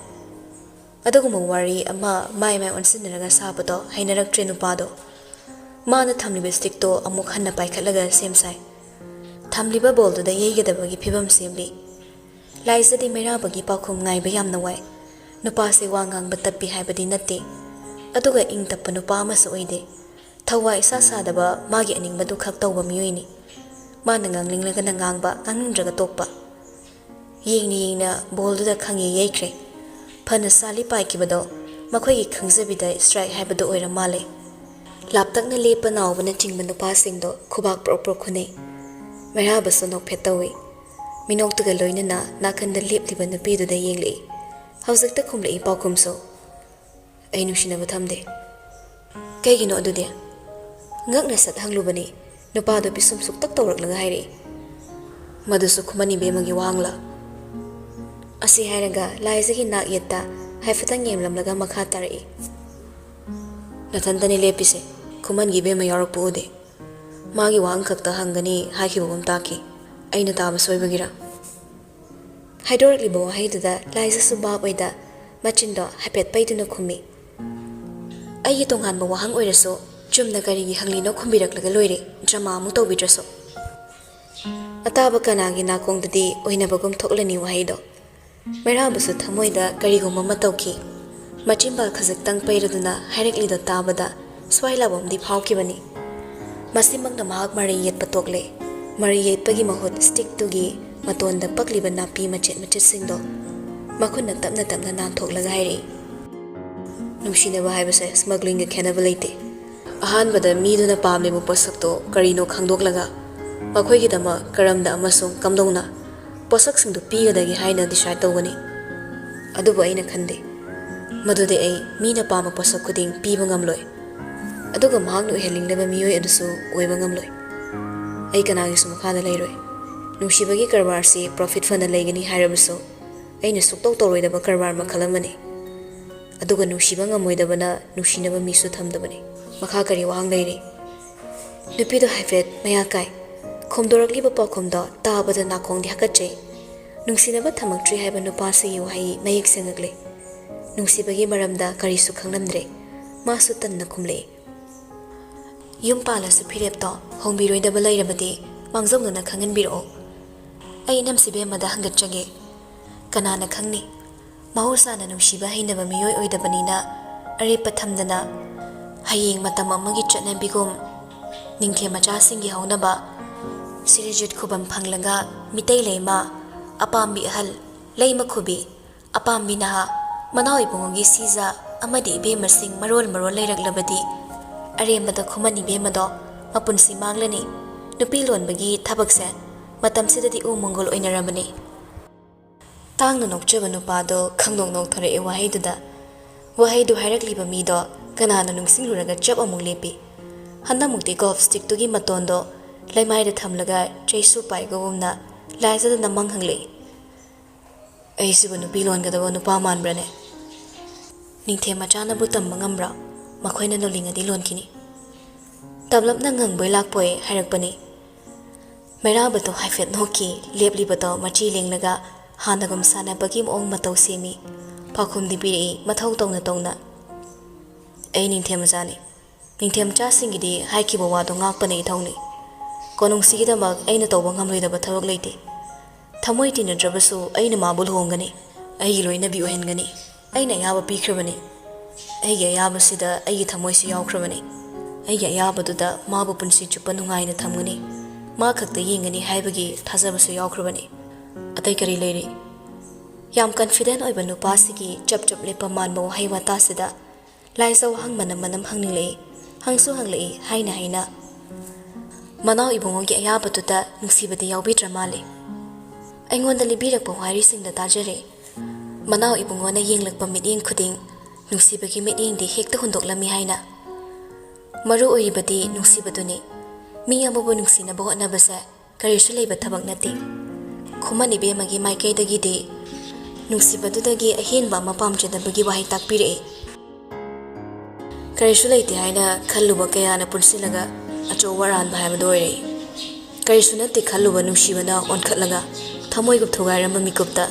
ꯑꯗꯨꯒꯨꯝꯕ ꯋꯥꯔꯤ ꯑꯃ ꯃꯥꯏ ꯑꯣꯟꯁꯤꯟꯅꯔꯒ ꯁꯥꯕꯗꯣ ꯍꯩꯅꯔꯛꯇ꯭ꯔꯦ ꯅꯨꯄꯥꯗꯣ ꯃꯥꯅ ꯊꯝꯂꯤꯕ ꯁ꯭ꯇꯤꯛꯇꯣ ꯑꯃꯨꯛ ꯍꯟꯅ ꯄꯥꯏꯈꯠꯂꯒ ꯁꯦꯝ ꯁꯥꯏ ꯊꯝꯂꯤꯕ ꯕꯣꯜꯗꯨꯗ ꯌꯩꯒꯗꯕꯒꯤ ꯐꯤꯕꯝ ꯁꯦꯝꯂꯤ ꯂꯥꯏꯖꯗꯤ ꯃꯩꯔꯥꯕꯒꯤ ꯄꯥꯎꯈꯨꯝ ꯉꯥꯏꯕ ꯌꯥꯝꯅ ꯋꯥꯏ ꯅꯨꯄꯥꯁꯦ ꯋꯥ ꯉꯥꯡꯕ ꯇꯞꯄꯤ ꯍꯥꯏꯕꯗꯤ ꯅꯠꯇꯦ ꯑꯗꯨꯒ ꯏꯪ ꯇꯞꯄ ꯅꯨꯄꯥ ꯑꯃꯁꯨ ꯑꯣꯏꯗꯦ ꯊꯋꯥꯏ ꯏꯁꯥ ꯁꯥꯗꯕ ꯃꯥꯒꯤ ꯑꯅꯤꯡꯕꯗꯨ ꯈꯛ ꯇꯧꯕ ꯃꯤꯑꯣꯏꯅꯤ ꯃꯥꯅ ꯉꯥꯡꯅꯤꯡꯂꯒꯅ ꯉꯥꯡꯕ ꯉꯥꯡꯅꯤꯡꯗ꯭ꯔꯒ ꯇꯣꯛꯄ ꯌꯦꯡꯅ ꯕꯣꯜꯗꯨꯗ ꯈꯪꯉꯦ ꯌꯩꯈ꯭ꯔꯦ ꯐꯅ ꯁꯥꯂꯤ ꯄꯥꯏꯈꯤꯕꯗꯣ ꯃꯈꯣꯏꯒꯤ ꯈꯪꯖꯕꯤꯗ ꯁ꯭ꯇ꯭ꯔꯥꯏꯛ ꯍꯥꯏꯕꯗꯨ ꯑꯣꯏꯔ ꯃꯥꯜꯂꯦ ꯂꯥꯞꯇꯛꯅ ꯂꯦꯞꯄ ꯅꯥꯎꯕꯅ ꯆꯤꯡꯕ ꯅꯨꯄꯥꯁꯤꯡꯗꯣ ꯈꯨꯕꯥꯛ ꯄ꯭ꯔꯣꯛ ꯈꯨꯅꯩ ꯃꯩꯔꯥꯕꯁꯨ ꯅꯣꯛꯐꯦꯠ ꯇꯧꯏ ꯃꯤꯅꯣꯛꯇꯨꯒ ꯂꯣꯏꯅꯅ ꯅꯥꯀꯟꯗ ꯂꯦꯞꯂꯤꯕ ꯅꯨꯄꯤꯗꯨꯗ ꯌꯦꯡꯂꯛꯏ ꯍꯧꯖꯤꯛꯇ ꯈꯨꯝꯂꯛꯏ ꯄꯥꯎꯈꯨꯝꯁꯨ ꯑꯩ ꯅꯨꯡꯁꯤꯅꯕ ꯊꯝꯗꯦ ꯀꯩꯒꯤꯅꯣ ꯑꯗꯨꯗꯤ ꯉꯛꯅ ꯁꯠ ꯍꯪꯂꯨꯕꯅꯤ ꯅꯨꯄꯥꯗꯣ ꯄꯤꯁꯨꯝ ꯁꯨꯛꯇꯛ ꯇꯧꯔꯛꯂꯒ ꯍꯥꯏꯔꯛꯏ ꯃꯗꯨꯁꯨ ꯈꯨꯃꯟ ꯏꯕꯦꯝꯃꯒꯤ ꯋꯥꯍꯪꯂ ꯑꯁꯤ ꯍꯥꯏꯔꯒ ꯂꯥꯏꯖꯒꯤ ꯅꯥꯛ ꯌꯦꯠꯇ ꯍꯥꯏꯐꯦꯠꯇꯪ ꯌꯦꯡꯂꯝꯂꯒ ꯃꯈꯥ ꯇꯥꯔꯛꯏ ꯅꯊꯟꯇꯅꯤ ꯂꯦꯞꯄꯤꯁꯦ ꯈꯨꯃꯟꯒꯤ ꯏꯕꯦꯝꯃ ꯌꯥꯎꯔꯛꯄ ꯎꯗꯦ ꯃꯥꯒꯤ ꯋꯥꯍꯪ ꯈꯛꯇ ꯍꯪꯒꯅꯤ ꯍꯥꯏꯈꯤꯕꯒꯨꯝ ꯇꯥꯈꯤ ꯑꯩꯅ ꯇꯥꯕ ꯁꯣꯏꯕꯒꯤꯔ ꯍꯥꯏꯗꯣꯔꯛꯂꯤꯕ ꯋꯥꯍꯩꯗꯨꯗ ꯂꯥꯏꯖꯁꯨ ꯚꯥꯞ ꯑꯣꯏꯗ ꯃꯆꯤꯟꯗꯣ ꯍꯥꯏꯐꯦꯠ ꯄꯩꯗꯨꯅ ꯈꯨꯝꯃꯤ ꯑꯩꯒꯤ ꯇꯣꯉꯥꯟꯕ ꯋꯥꯍꯪ ꯑꯣꯏꯔꯁꯨ ꯆꯨꯝꯅ ꯀꯔꯤꯒꯤ ꯍꯪꯂꯤꯅꯣ ꯈꯨꯝꯕꯤꯔꯛꯂꯒ ꯂꯣꯏꯔꯦ ꯗ꯭ꯔꯃꯥ ꯑꯃꯨꯛ ꯇꯧꯕꯤꯗ꯭ꯔꯁꯨ ꯑꯇꯥꯕ ꯀꯅꯥꯒꯤ ꯅꯥꯀꯣꯡꯗꯗꯤ ꯑꯣꯏꯅꯕꯒꯨꯝ ꯊꯣꯛꯂꯅꯤ ꯋꯥꯍꯩꯗꯣ ꯃꯩꯔꯥꯕꯁꯨ ꯊꯃꯣꯏꯗ ꯀꯔꯤꯒꯨꯝꯕ ꯑꯃ ꯇꯧꯈꯤ ꯃꯆꯤꯟꯕꯥꯜ ꯈꯖꯤꯛꯇꯪ ꯄꯩꯔꯗꯨꯅ ꯍꯥꯏꯔꯛꯂꯤꯗꯣ ꯇꯥꯕꯗ ꯁ꯭ꯋꯥꯏ ꯂꯥꯎꯕꯝꯗꯤ ꯐꯥꯎꯈꯤꯕꯅꯤ ꯃꯁꯤꯃꯛꯅ ꯃꯍꯥꯛ ꯃꯔꯩ ꯌꯦꯠꯄ ꯇꯣꯛꯂꯦ ꯃꯔꯤ ꯌꯦꯠꯄꯒꯤ ꯃꯍꯨꯠ ꯁ꯭ꯇꯤꯛꯇꯨꯒꯤ ꯃꯇꯣꯟꯗ ꯄꯛꯂꯤꯕ ꯅꯥꯄꯤ ꯃꯆꯦꯠꯁꯤꯡꯗꯣ ꯃꯈꯨꯠꯅ ꯇꯞꯅ ꯇꯞꯅ ꯅꯥꯟꯊꯣꯛꯂꯒ ꯍꯥꯏꯔꯛꯏ, ꯅꯨꯡꯁꯤꯅꯕ ꯍꯥꯏꯕꯁꯦ ꯁ꯭ꯃꯒ꯭ꯂꯤꯡꯒ ꯈꯦꯠꯅꯕ ꯂꯩꯇꯦ. ꯑꯍꯥꯟꯕꯗ ꯃꯤꯗꯨꯅ ꯄꯥꯝꯂꯤꯕ ꯄꯣꯠꯁꯛꯇꯣ ꯀꯔꯤꯅꯣ ꯈꯪꯗꯣꯛꯂꯒ ꯃꯈꯣꯏꯒꯤꯗꯃꯛ ꯀꯔꯝꯅ ꯑꯃꯁꯨꯡ ꯀꯝꯗꯧꯅ ꯄꯣꯠꯁꯛꯁꯤꯡꯗꯨ ꯄꯤꯒꯗꯒꯦ ꯍꯥꯏꯅ ꯗꯤꯁꯥꯏꯗ ꯇꯧꯒꯅꯤ. ꯑꯗꯨꯕꯨ ꯑꯩꯅ ꯈꯟꯗꯦ ꯃꯗꯨꯗꯤ ꯑꯩ ꯃꯤꯅ ꯄꯥꯝꯕ ꯄꯣꯠꯁꯛ ꯈꯨꯗꯤꯡ ꯄꯤꯕ ꯉꯝꯂꯣꯏ, ꯑꯗꯨꯒ ꯃꯍꯥꯛꯅ ꯑꯣꯏꯍꯟꯅꯤꯡꯂꯤꯕ ꯃꯤꯑꯣꯏ ꯑꯗꯨꯁꯨ ꯑꯣꯏꯕ ꯉꯝꯂꯣꯏ. ꯑꯩ ꯀꯅꯥꯒꯤꯁꯨ ꯃꯈꯥꯗ ꯂꯩꯔꯣꯏ. ꯅꯨꯡꯁꯤꯕꯒꯤ ꯀꯔꯕꯥꯔꯁꯤ ꯄ꯭ꯔꯣꯐꯤꯠ ꯐꯅ ꯂꯩꯒꯅꯤ ꯍꯥꯏꯔꯕꯁꯨ ꯑꯩꯅ ꯁꯨꯛꯇꯧ ꯇꯧꯔꯣꯏꯗꯕ ꯀꯔꯕꯥꯔ ꯃꯈꯜ ꯑꯃꯅꯤ. ꯑꯗꯨꯒ ꯅꯨꯡꯁꯤꯕ ꯉꯝꯃꯣꯏꯗꯕꯅ ꯅꯨꯡꯁꯤꯅꯕ ꯃꯤꯁꯨ ꯊꯝꯗꯕꯅꯤ. ꯃꯈꯥ ꯀꯔꯤ ꯋꯥꯍꯪ ꯂꯩꯔꯤ? ꯅꯨꯄꯤꯗꯣ ꯍꯥꯏꯐꯦꯠ ꯃꯌꯥ ꯀꯥꯏ. ꯈꯣꯝꯗꯣꯔꯛꯂꯤꯕ ꯄꯥꯎꯈꯨꯝꯗꯣ ꯇꯥꯕꯗ ꯅꯥꯀꯣꯡꯗꯤ ꯍꯥꯀꯠꯆꯩ. ꯅꯨꯡꯁꯤꯅꯕ ꯊꯝꯃꯛꯇ꯭ꯔꯤ ꯍꯥꯏꯕ ꯅꯨꯄꯥꯁꯤꯒꯤ ꯋꯥꯍꯩ ꯃꯌꯦꯛ ꯁꯦꯡꯉꯛꯂꯦ. ꯅꯨꯡꯁꯤꯕꯒꯤ ꯃꯔꯝꯗ ꯀꯔꯤꯁꯨ ꯈꯪꯂꯝꯗ꯭ꯔꯦ. ꯃꯥꯁꯨ ꯇꯟꯅ ꯈꯨꯝꯂꯛꯏ, ꯌꯨꯝ ꯄꯥꯜꯂꯁꯨ ꯐꯤꯔꯦꯞꯇꯣ ꯍꯣꯡꯕꯤꯔꯣꯏꯗꯕ ꯂꯩꯔꯕꯗꯤ ꯃꯥꯡꯖꯧꯅꯅ ꯈꯪꯍꯟꯕꯤꯔꯛꯑꯣ. ꯑꯩ ꯏꯅꯝꯁꯤꯕꯦꯝꯃꯗ ꯍꯪꯒꯠꯆꯒꯦ. ꯀꯅꯥꯅ ꯈꯪꯅꯤ, ꯃꯍꯧꯁꯥꯅ ꯅꯨꯡꯁꯤꯕ ꯍꯩꯅꯕ ꯃꯤꯑꯣꯏ ꯑꯣꯏꯗꯕꯅꯤꯅ ꯑꯔꯦꯞꯄ ꯊꯝꯗꯅ ꯍꯌꯦꯡ ꯃꯇꯝ ꯑꯃꯒꯤ ꯆꯠꯅꯕꯤꯒꯨꯝ ꯅꯤꯡꯊꯦꯝ ꯃꯆꯥꯁꯤꯡꯒꯤ ꯍꯧꯅꯕ ꯁꯤꯔꯤꯖꯨꯠ ꯈꯨꯕꯝ ꯐꯪꯂꯒ ꯃꯤꯇꯩ ꯂꯩꯃ, ꯑꯄꯥꯝꯕꯤ ꯑꯍꯜ, ꯂꯩꯃ ꯈꯨꯕꯤ, ꯑꯄꯥꯝꯕꯤ ꯅꯍꯥ, ꯃꯅꯥꯎ ꯏꯕꯨꯡꯉꯣꯒꯤ ꯁꯤꯖ ꯑꯃꯗꯤ ꯏꯕꯦꯝꯃꯁꯤꯡ ꯃꯔꯣꯜ ꯂꯩꯔꯛꯂꯕꯗꯤ ꯑꯔꯦꯝꯕꯗ ꯈꯨꯃꯟ ꯏꯕꯦꯝꯃꯗꯣ ꯃꯄꯨꯟꯁꯤ ꯃꯥꯡꯂꯅꯤ. ꯅꯨꯄꯤ ꯂꯣꯟꯕꯒꯤ ꯊꯕꯛꯁꯦ ꯃꯇꯝꯁꯤꯗꯗꯤ ꯎ ꯃꯪꯒꯣꯜ ꯑꯣꯏꯅꯔꯕꯅꯤ. ꯇꯥꯡꯅ ꯅꯣꯛꯆꯕ ꯅꯨꯄꯥꯗꯣ ꯈꯪꯅꯣꯛ ꯅꯣꯛꯊꯣꯔꯛꯑꯦ ꯋꯥꯍꯩꯗꯨꯗ. ꯋꯥꯍꯩꯗꯨ ꯍꯥꯏꯔꯛꯂꯤꯕ ꯃꯤꯗꯣ ꯀꯅꯥꯅ ꯅꯤꯡꯁꯤꯡꯂꯨꯔꯒ ꯆꯞ ꯑꯃꯨꯛ ꯂꯦꯞꯄꯤ. ꯍꯟꯗꯛꯃꯨꯛꯇꯤ ꯒꯣꯜꯐ ꯁ꯭ꯇꯤꯛꯇꯨꯒꯤ ꯃꯇꯣꯟꯗꯣ ꯂꯩꯃꯥꯏꯗ ꯊꯝꯂꯒ ꯆꯩꯁꯨ ꯄꯥꯏꯒꯒꯨꯝꯅ ꯂꯥꯏꯖꯗꯅ ꯃꯪ ꯍꯪꯂꯛꯏ, ꯑꯩꯁꯤꯕꯨ ꯅꯨꯄꯤ ꯂꯣꯟꯒꯗꯕ ꯅꯨꯄꯥ ꯃꯥꯟꯕ꯭ꯔꯅꯦ? ꯅꯤꯡꯊꯦꯝ ꯃꯆꯥꯅꯕꯨ ꯇꯝꯕ ꯉꯝꯕ꯭ꯔꯥ? ꯃꯈꯣꯏꯅ ꯅꯣꯜꯂꯤꯉꯗꯤ ꯂꯣꯟꯈꯤꯅꯤ. ꯇꯞꯂꯞꯅ ꯉꯪꯕꯣꯏ ꯂꯥꯛꯄꯣꯏ ꯍꯥꯏꯔꯛꯄꯅꯤ. ꯃꯩꯔꯥꯕꯗꯣ ꯍꯥꯏꯐꯦꯠ ꯅꯣꯛꯈꯤ. ꯂꯦꯞꯂꯤꯕꯗꯣ ꯃꯆꯤ ꯂꯦꯡꯂꯒ ꯍꯥꯟꯅꯒꯨꯝ ꯁꯥꯟꯅꯕꯒꯤ ꯃꯑꯣꯡ ꯃꯇꯧ ꯁꯦꯝꯃꯤ. ꯄꯥꯎꯈꯨꯝꯗꯤ ꯄꯤꯔꯛꯏ ꯃꯊꯧ ꯇꯧꯅ ꯇꯧꯅ, ꯑꯩ ꯅꯤꯡꯊꯦꯝ ꯃꯆꯥꯅꯤ. ꯅꯤꯡꯊꯦꯝ ꯃꯆꯥꯁꯤꯡꯒꯤꯗꯤ ꯍꯥꯏꯈꯤꯕ ꯋꯥꯗꯣ ꯉꯥꯛꯄꯅ ꯏꯊꯧꯅꯤ. ꯀꯣꯅꯨꯡꯁꯤꯒꯤꯗꯃꯛ ꯑꯩꯅ ꯇꯧꯕ ꯉꯝꯂꯣꯏꯗꯕ ꯊꯕꯛ ꯂꯩꯇꯦ. ꯊꯃꯣꯏ ꯇꯤꯟꯅꯗ꯭ꯔꯕꯁꯨ ꯑꯩꯅ ꯃꯥꯕꯨ ꯂꯨꯍꯣꯡꯒꯅꯤ, ꯑꯩꯒꯤ ꯂꯣꯏꯅꯕꯤ ꯑꯣꯏꯍꯟꯒꯅꯤ. ꯑꯩꯅ ꯑꯌꯥꯕ ꯄꯤꯈ꯭ꯔꯕꯅꯤ. ꯑꯩꯒꯤ ꯑꯌꯥꯕꯁꯤꯗ ꯑꯩꯒꯤ ꯊꯃꯣꯏꯁꯨ ꯌꯥꯎꯈ꯭ꯔꯕꯅꯤ. ꯑꯩꯒꯤ ꯑꯌꯥꯕꯗꯨꯗ ꯃꯥꯕꯨ ꯄꯨꯟꯁꯤ ꯆꯨꯞꯄ ꯅꯨꯡꯉꯥꯏꯅ ꯊꯝꯒꯅꯤ, ꯃꯥ ꯈꯛꯇ ꯌꯦꯡꯒꯅꯤ ꯍꯥꯏꯕꯒꯤ ꯊꯥꯖꯕꯁꯨ ꯌꯥꯎꯈ꯭ꯔꯕꯅꯤ. ꯑꯇꯩ ꯀꯔꯤ ꯂꯩꯔꯤ? ꯌꯥꯝ ꯀꯟꯐꯤꯗꯦꯟ ꯑꯣꯏꯕ ꯅꯨꯄꯥꯁꯤꯒꯤ ꯆꯞ ꯆꯞ ꯂꯦꯞꯄ ꯃꯥꯟꯕ ꯋꯥꯍꯩ ꯋꯥꯇꯥꯁꯤꯗ ꯂꯥꯏꯖꯧ ꯍꯪ ꯃꯅꯝ ꯍꯪꯅꯤꯡꯂꯛꯏ. ꯍꯪꯁꯨ ꯍꯪꯂꯛꯏ ꯍꯥꯏꯅ ꯃꯅꯥꯎ ꯏꯕꯨꯡꯉꯣꯒꯤ ꯑꯌꯥꯕꯗꯨꯗ ꯅꯨꯡꯁꯤꯕꯗꯤ ꯌꯥꯎꯕꯤꯗ꯭ꯔ ꯃꯥꯜꯂꯤ. ꯑꯩꯉꯣꯟꯗ ꯂꯤꯕꯤꯔꯛꯄ ꯋꯥꯔꯤꯁꯤꯡꯗ ꯇꯥꯖꯔꯦ. ꯃꯅꯥꯎ ꯏꯕꯨꯡꯉꯣꯅ ꯌꯦꯡꯂꯛꯄ ꯃꯤꯠꯌꯦꯡ ꯈꯨꯗꯤꯡ ꯅꯨꯡꯁꯤꯕꯒꯤ ꯃꯤꯠꯌꯦꯡꯗꯤ ꯍꯦꯛꯇ ꯍꯨꯟꯗꯣꯛꯂꯝꯃꯤ ꯍꯥꯏꯅ. ꯃꯔꯨ ꯑꯣꯏꯔꯤꯕꯗꯤ ꯅꯨꯡꯁꯤꯕꯗꯨꯅꯤ. ꯃꯤ ꯑꯃꯕꯨ ꯅꯨꯡꯁꯤꯅꯕ ꯍꯣꯠꯅꯕꯁꯦ ꯀꯔꯤꯁꯨ ꯂꯩꯕ ꯊꯕꯛ ꯅꯠꯇꯦ. ꯈꯨꯃꯟ ꯏꯕꯦꯝꯃꯒꯤ ꯃꯥꯏꯀꯩꯗꯒꯤꯗꯤ ꯅꯨꯡꯁꯤꯕꯗꯨꯗꯒꯤ ꯑꯍꯦꯟꯕ ꯑꯃ ꯄꯥꯝꯖꯗꯕꯒꯤ ꯋꯥꯍꯩ ꯇꯥꯛꯄꯤꯔꯛꯏ. ꯀꯔꯤꯁꯨ ꯂꯩꯇꯦ ꯍꯥꯏꯅ ꯈꯜꯂꯨꯕ ꯀꯌꯥꯅ ꯄꯨꯟꯁꯤꯜꯂꯒ ꯑꯆꯧꯕ ꯑꯔꯥꯟꯕ ꯍꯥꯏꯕꯗꯨ ꯑꯣꯏꯔꯛꯏ. ꯀꯔꯤꯁꯨ ꯅꯠꯇꯦ ꯈꯜꯂꯨꯕ ꯅꯨꯡꯁꯤꯕꯅ ꯑꯣꯟꯈꯠꯂꯒ ꯊꯃꯣꯏꯒꯨꯞ ꯊꯨꯒꯥꯏꯔꯝꯕ ꯃꯤꯀꯨꯞꯇ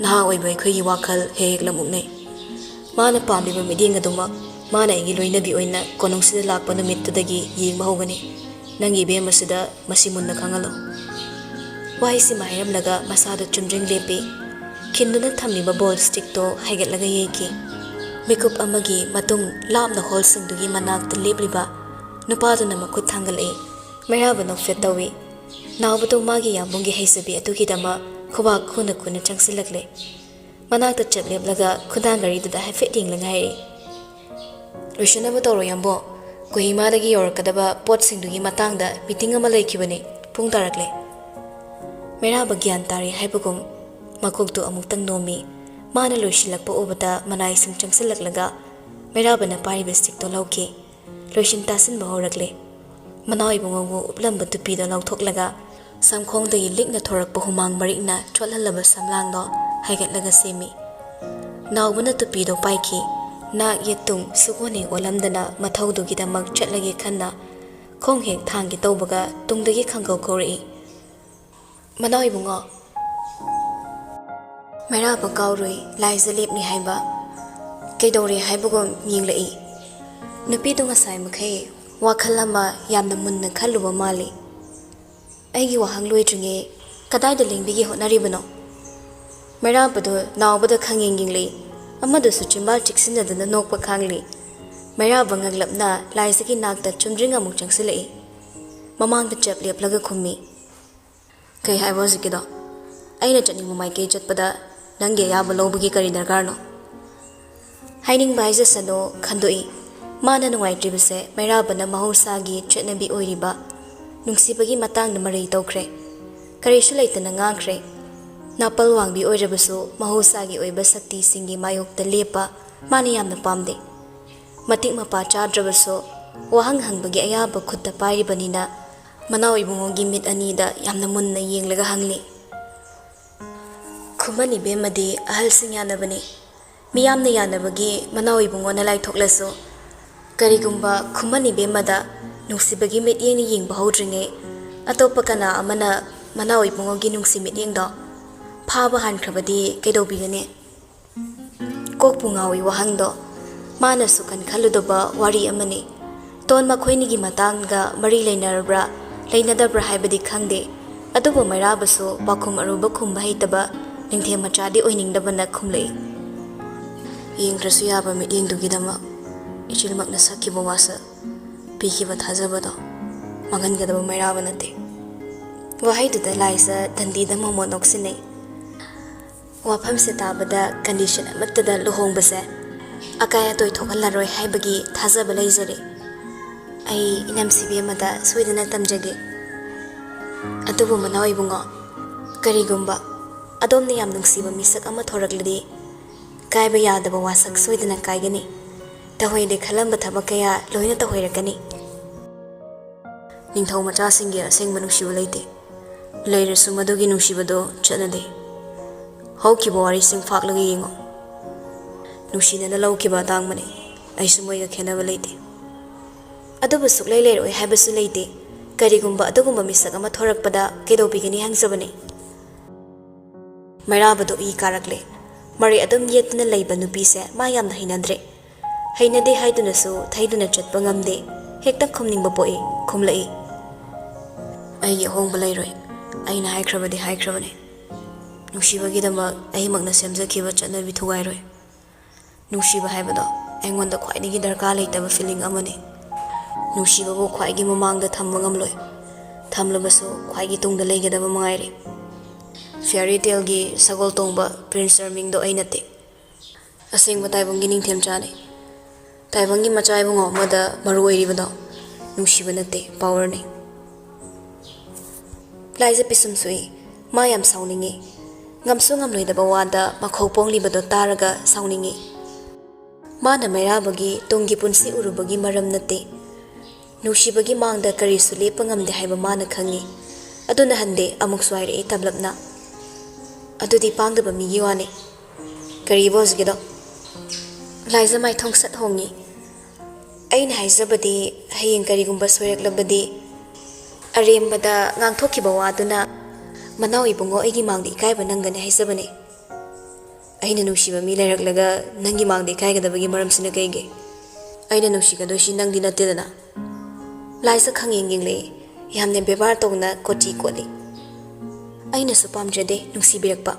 ꯅꯍꯥ ꯑꯣꯏꯕ ꯑꯩꯈꯣꯏꯒꯤ ꯋꯥꯈꯜ ꯍꯦꯛ ꯂꯃꯨꯛꯅꯩ. ꯃꯥꯅ ꯄꯥꯝꯂꯤꯕ ꯃꯤꯠꯌꯦꯡ ꯑꯗꯨꯃꯛ ꯃꯥꯅ ꯑꯩꯒꯤ ꯂꯣꯏꯅꯕꯤ ꯑꯣꯏꯅ ꯀꯣꯅꯨꯡꯁꯤꯗ ꯂꯥꯛꯄ ꯅꯨꯃꯤꯠꯇꯨꯗꯒꯤ ꯌꯦꯡꯕ ꯍꯧꯒꯅꯤ. ꯅꯪꯒꯤ ꯏꯕꯦꯝꯃꯁꯤꯗ ꯃꯁꯤ ꯃꯨꯟꯅ ꯈꯪꯍꯜꯂꯣ. ꯋꯥꯍꯩꯁꯤꯃ ꯍꯥꯏꯔꯝꯂꯒ ꯃꯁꯥꯗꯨ ꯆꯨꯝꯗ꯭ꯔꯤꯡ ꯂꯦꯞꯄꯤ. ꯈꯤꯟꯗꯨꯅ ꯊꯝꯂꯤꯕ ꯕꯣꯜ ꯁ꯭ꯇꯤꯛꯇꯣ ꯍꯥꯏꯒꯠꯂꯒ ꯌꯩꯈꯤ. ꯃꯤꯀꯨꯞ ꯑꯃꯒꯤ ꯃꯇꯨꯡ ꯂꯥꯞꯅ ꯍꯣꯜꯁꯤꯡꯗꯨꯒꯤ ꯃꯅꯥꯛꯇ ꯂꯦꯞꯂꯤꯕ ꯅꯨꯄꯥꯗꯨꯅ ꯃꯈꯨꯠ ꯊꯥꯡꯒꯠꯂꯛꯏ. ꯃꯩꯔꯥꯕ ꯅꯣꯛꯐꯦꯠ ꯇꯧꯏ. ꯅꯥꯎꯕꯗꯣ ꯃꯥꯒꯤ ꯌꯥꯝꯕꯨꯡꯒꯤ ꯍꯩꯖꯕꯤ ꯑꯗꯨꯒꯤꯗꯃꯛ ꯈꯨꯕꯥꯛ ꯈꯨꯅ ꯆꯪꯁꯤꯜꯂꯛꯂꯦ. ꯃꯅꯥꯛꯇ ꯆꯠ ꯂꯦꯞꯂꯒ ꯈꯨꯗꯥꯡ ꯒꯥꯔꯤꯗꯨꯗ ꯍꯥꯏꯐꯦꯠ ꯌꯦꯡꯂꯒ ꯍꯥꯏꯔꯛꯏ, ꯂꯣꯏꯁꯤꯟꯅꯕ ꯇꯧꯔꯣ ꯌꯥꯝꯕꯣ. ꯀꯣꯍꯤꯃꯥꯗꯒꯤ ꯌꯧꯔꯛꯀꯗꯕ ꯄꯣꯠꯁꯤꯡꯗꯨꯒꯤ ꯃꯇꯥꯡꯗ ꯃꯤꯇꯤꯡ ꯑꯃ ꯂꯩꯈꯤꯕꯅꯤ. ꯄꯨꯡ ꯇꯥꯔꯛꯂꯦ. ꯃꯩꯔꯥꯕ ꯒ꯭ꯌꯥꯟ ꯇꯥꯔꯦ ꯍꯥꯏꯕꯒꯨꯝ ꯃꯀꯣꯛꯇꯨ ꯑꯃꯨꯛꯇꯪ ꯅꯣꯝꯃꯤ. ꯃꯥꯅ ꯂꯣꯏꯁꯤꯜꯂꯛꯄ ꯎꯕꯗ ꯃꯅꯥꯏꯁꯤꯡ ꯆꯪꯁꯤꯜꯂꯛꯂꯒ ꯃꯩꯔꯥꯕꯅ ꯄꯥꯏꯔꯤꯕ ꯁ꯭ꯇꯤꯛꯇꯣ ꯂꯧꯈꯤ. ꯂꯣꯏꯁꯤꯟ ꯇꯥꯁꯤꯟꯕ ꯍꯧꯔꯛꯂꯦ. ꯃꯅꯥꯎ ꯏꯕꯨꯡꯉꯣꯕꯨ ꯎꯞꯂꯝꯕ ꯇꯨꯄꯤꯗꯣ ꯂꯧꯊꯣꯛꯂꯒ ꯁꯝꯈꯣꯡꯗꯒꯤ ꯂꯤꯛꯅ ꯊꯣꯔꯛꯄ ꯍꯨꯃꯥꯡ ꯃꯔꯤꯛꯅ ꯆꯣꯠꯍꯜꯂꯕ ꯁꯝꯂꯥꯡꯗꯣ ꯍꯥꯏꯒꯠꯂꯒ ꯁꯦꯝꯃꯤ. ꯅꯥꯎꯕꯅ ꯇꯨꯄꯤꯗꯣ ꯄꯥꯏꯈꯤ. ꯅꯥꯛ ꯌꯦꯠ ꯇꯨꯡ ꯁꯨꯛꯑꯣꯟ ꯍꯦꯛ ꯑꯣꯜꯂꯝꯗꯅ ꯃꯊꯧꯗꯨꯒꯤꯗꯃꯛ ꯆꯠꯂꯒꯦ ꯈꯟꯅ ꯈꯣꯡ ꯍꯦꯛ ꯊꯥꯡꯒꯦ ꯇꯧꯕꯒ ꯇꯨꯡꯗꯒꯤ ꯈꯪꯀꯧ ꯀꯧꯔꯛꯏ, ꯃꯅꯥꯎ ꯏꯕꯨꯡꯉꯣ. ꯃꯩꯔꯥꯕ ꯀꯥꯎꯔꯨꯏ. ꯂꯥꯏꯖ ꯂꯦꯞꯅꯤ ꯍꯥꯏꯕ. ꯀꯩꯗꯧꯔꯦ ꯍꯥꯏꯕꯒꯨꯝ ꯌꯦꯡꯂꯛꯏ. ꯅꯨꯄꯤꯗꯨ ꯉꯁꯥꯏ ꯃꯈꯩ ꯋꯥꯈꯜ ꯑꯃ ꯌꯥꯝꯅ ꯃꯨꯟꯅ ꯈꯜꯂꯨꯕ ꯃꯥꯜꯂꯤ. ꯑꯩꯒꯤ ꯋꯥꯍꯪ ꯂꯣꯏꯗ꯭ꯔꯤꯉꯩ ꯀꯗꯥꯏꯗ ꯂꯦꯡꯕꯤꯒꯦ ꯍꯣꯠꯅꯔꯤꯕꯅꯣ? ꯃꯩꯔꯥꯕꯗꯨ ꯅꯥꯎꯕꯗ ꯈꯪꯌꯦꯡ ꯌꯦꯡꯂꯛꯏ. ꯑꯃꯗꯨꯁꯨ ꯆꯤꯝꯕꯥꯜ ꯆꯤꯛꯁꯤꯟꯅꯗꯨꯅ ꯅꯣꯛꯄ ꯈꯥꯡꯂꯤ. ꯃꯩꯔꯥꯕ ꯉꯛꯂꯞꯅ ꯂꯥꯏꯖꯒꯤ ꯅꯥꯛꯇ ꯆꯨꯝꯗ꯭ꯔꯤꯡ ꯑꯃꯨꯛ ꯆꯪꯁꯤꯜꯂꯛꯏ. ꯃꯃꯥꯡꯗ ꯆꯞ ꯂꯦꯞꯂꯒ ꯈꯨꯝꯃꯤ, Kay haiba hojikkido aina chatningba maikei chatpada nangi ayaba lobagi kari darkarno hainingba haijasano khandoi mana nungaithribase mairabana mahosagi chatnabi oiriba nungsibagi matangda marai tawkhre karisu leitana ngangkhre napal wangbi oirabasu mahosagi oiba sakti singi mayokta lepa mani yamna pamde matik mapa chadrabasu wahang hangbagi ayaba khutta pairibanina Manao ibungogi mit anida yamna munna yenglaga hangli khumani bemadi ahal sing yanabani miyamna yanabagi manao ibungona lai thoklasu karigumba khumani bemada nungsibagi mit yengni yengba hodringe atopa kana amana manao ibungogi nungsi mit yengdo phaba hankrabadi kaidobigane kokpungawi wahangdo mana sukan khaludoba wari amani ton makhoinigi matanga mari leinarbra Lainadabra haibadi khangde adubo mairabasu pakhum aruba khumba heitaba ningthe machadi oiningdabana khumlei yengdrasu yaba mi yengdugidama ichilmakna sakkiba wasa pikiba thajabado magangadaba mairaba nate wahaiduda laisa dandida momo noksinei wafamse tabada condition amattada luhongbase akaya toy thokallaroi haibagi thajaba leijare ai inamsibi amada soidana tamjage adubu manao ibungo karigumba adomne yam nungsiba misak ama thorakladi kaiba yadaba wasak soidana kaigani tahoide khalamba thabakaya loina tahoirakani ningthau macha singi asengba nungsiba leite leirasu madugi nungsibado chanade haukiba wari sing faklaga yengo nungsina lawkiba tangmane aisu moiga khenaba leite adubu suklai leiroi haibasu leite karigumba adugumba misak ama thorakpada kedobigani hangzabane mairabado I karakle mari adum yetna leiba nupise ma yamna hinadre hainade haidunasu thaiduna chatpa ngamde hekta khumningba poi khumlai ai hongba leiroi aina haikrabadi haikrabane nungsibagidama ai magna semjakhiba chatnabi thugairoi nungsiba haibado aingonda khwaidagi darkar leitaba feeling amane nungsibabu khwaigi mamangda thamba ngamloi thamlabasu khwaigi tungda leigedaba mangaire fairy tale gi sagol tongba prince charming do ainate asengba taibongi ningthem chane taibongi machai bungo mada maru oiribado nungsiba nate power ne laisa pisum sui ma yam sauningi ngamsu ngamloidaba wada makhau ponglibado taraga sauningi mana mairabagi tongi punsi urubagi maram nate nusibagi mangda karisu lepa ngamde haiba mana khangi aduna hande amuk swaire tablapna adudi pangdaba migi wane kari bosgido laisa mai thongsat hongi aina haizabadi hayeng karigumba soiraklabadi arembada ngangthokiba waduna manau ibungo aigi mangdi kaiba nangane haizabane aina nusiba mi leraklaga nangi mangdi kaigadabagi maramsina kaige aina nusigadoshi nangdi natedana laisa khangeng le yamne bebar tongna kochi koli aina su pamjade nungsibirakpa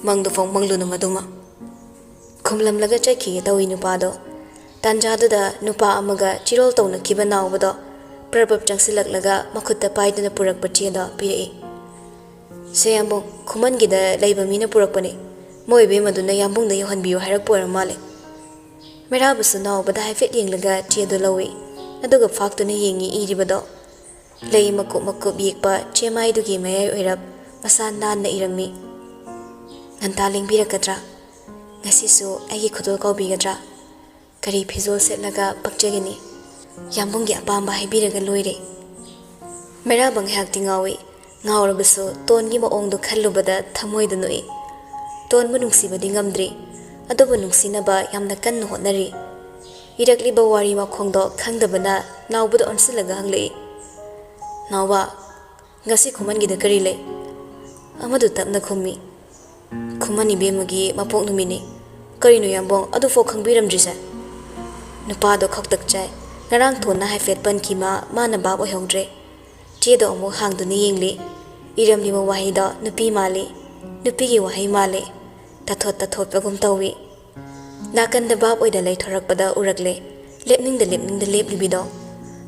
mangdo fong manglunu maduma khumlam laga chakhi tawi nupado tanjadada nupa amaga chirol tongna kiba nawbado prabab changsilak laga makhutta paiduna purakpa cheda pire seyambo khumangida leiba mina purakpane moibe maduna yambungda yohanbiyo hairak poira male merabasu nawbada haifet yenglaga chedo lawi aduga faktuna yengi iribado lei makup makup yekpa chemai dugi mayai oirap masa nanna irami nganta lengbirakadra ngasisu aigi khudol kaubigadra kari phizol setlaga pakjagani yambunggi apamba haibiraga loire merabang hakti ngawi ngawrabasu tongi maongdo khallubada thamoida noi tonbu nungsibadi ngamdri adubu nungsinaba yamna kanna hotnari irakliba wari makhongdo khangdabana nawbudo onsilaga hanglei nawba ngasi khumangida kari lei amadu tapna khummi khumani bemagi mapok numini karino yambong adu fo khangbiramdrise nupado khoktak chai ngarang thonna haifet panki mana bab oihongdre chedo amu hangduni yengli iramli ma wahida nupi male nupi gi wahai male tathot pagum tawi nakanda bab oida lei thorakpada urakle lepningda leplibido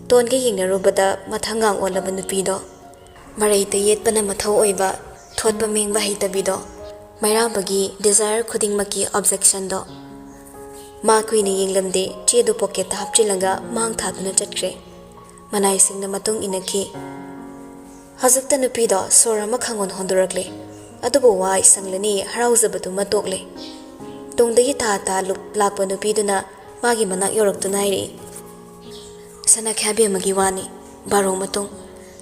tonge yengnarubada mathangang olaba nupido ꯃꯔꯩꯇ ꯌꯦꯠꯄꯅ ꯃꯊꯧ ꯑꯣꯏꯕ ꯊꯣꯠꯄ ꯃꯦꯡꯕ ꯍꯩꯇꯕꯤꯗꯣ ꯃꯩꯔꯥꯕꯒꯤ desire ꯈꯨꯗꯤꯡꯃꯛꯀꯤ ꯑꯣꯕꯖꯦꯛꯁꯟꯗꯣ ꯃꯥ ꯀꯨꯏꯅ ꯌꯦꯡꯂꯝꯗꯦ ꯆꯦꯗꯨ ꯄꯣꯀꯦꯠꯇ ꯍꯥꯞꯆꯤꯜꯂꯒ ꯃꯥꯡ ꯊꯥꯗꯨꯅ ꯆꯠꯈ꯭ꯔꯦ ꯃꯅꯥꯏꯁꯤꯡꯅ ꯃꯇꯨꯡ ꯏꯟꯅꯈꯤ ꯍꯧꯖꯤꯛꯇ ꯅꯨꯄꯤꯗꯣ ꯁꯣꯔ ꯑꯃ ꯈꯪꯍꯣꯟ ꯍꯣꯟꯗꯣꯔꯛꯂꯦ ꯑꯗꯨꯕꯨ ꯋꯥꯏ ꯁꯪꯂꯅꯤ ꯍꯔꯥꯎꯖꯕꯗꯨꯃ ꯇꯣꯛꯂꯦ ꯇꯨꯡꯗꯒꯤ ꯊꯥ ꯂꯥꯛꯄ ꯅꯨꯄꯤꯗꯨꯅ ꯃꯥꯒꯤ ꯃꯅꯥꯛ ꯌꯧꯔꯛꯇꯨꯅ ꯍꯥꯏꯔꯛꯏ ꯁꯅꯥꯈ꯭ꯌꯥꯕꯤ ꯑꯃꯒꯤ ꯋꯥꯅꯤ ꯕꯥꯔꯣ ꯃꯇꯨꯡ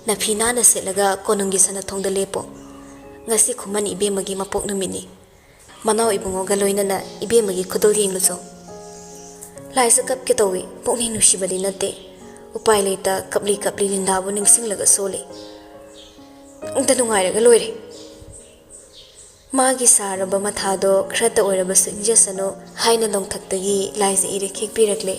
ꯅꯐꯤ ꯅꯥꯟꯅ ꯁꯦꯠꯂꯒ ꯀꯣꯅꯨꯡꯒꯤ ꯁꯅꯊꯣꯡꯗ ꯂꯦꯞꯄꯣ ꯉꯁꯤ ꯈꯨꯃꯟ ꯏꯕꯦꯝꯃꯒꯤ ꯃꯄꯣꯛ ꯅꯨꯃꯤꯠꯅꯤ ꯃꯅꯥꯎ ꯏꯕꯨꯡꯉꯣꯒ ꯂꯣꯏꯅꯅ ꯏꯕꯦꯝꯃꯒꯤ ꯈꯨꯗꯣꯜ ꯌꯦꯡꯂꯨꯆꯣ ꯂꯥꯏꯁꯦ ꯀꯞꯀꯦ ꯇꯧꯏ ꯄꯨꯛꯅꯤꯡ ꯅꯨꯡꯁꯤꯕꯗꯤ ꯅꯠꯇꯦ ꯎꯄꯥꯏ ꯂꯩꯇ ꯀꯞꯂꯤ ꯀꯞꯂꯤ ꯂꯤꯟꯗꯥꯕꯨ ꯅꯤꯡꯁꯤꯡꯂꯒ ꯁꯣꯜꯂꯤ ꯑꯝꯇ ꯅꯨꯡꯉꯥꯏꯔꯒ ꯂꯣꯏꯔꯦ ꯃꯥꯒꯤ ꯁꯥꯔꯕ ꯃꯊꯥꯗꯣ ꯈꯔꯇ ꯑꯣꯏꯔꯕꯁꯨ ꯏꯪꯖꯁꯅꯨ ꯍꯥꯏꯅ ꯅꯣꯡꯊꯛꯇꯒꯤ ꯂꯥꯏꯖ ꯏꯔꯦ ꯈꯤꯛꯄꯤꯔꯛꯂꯦ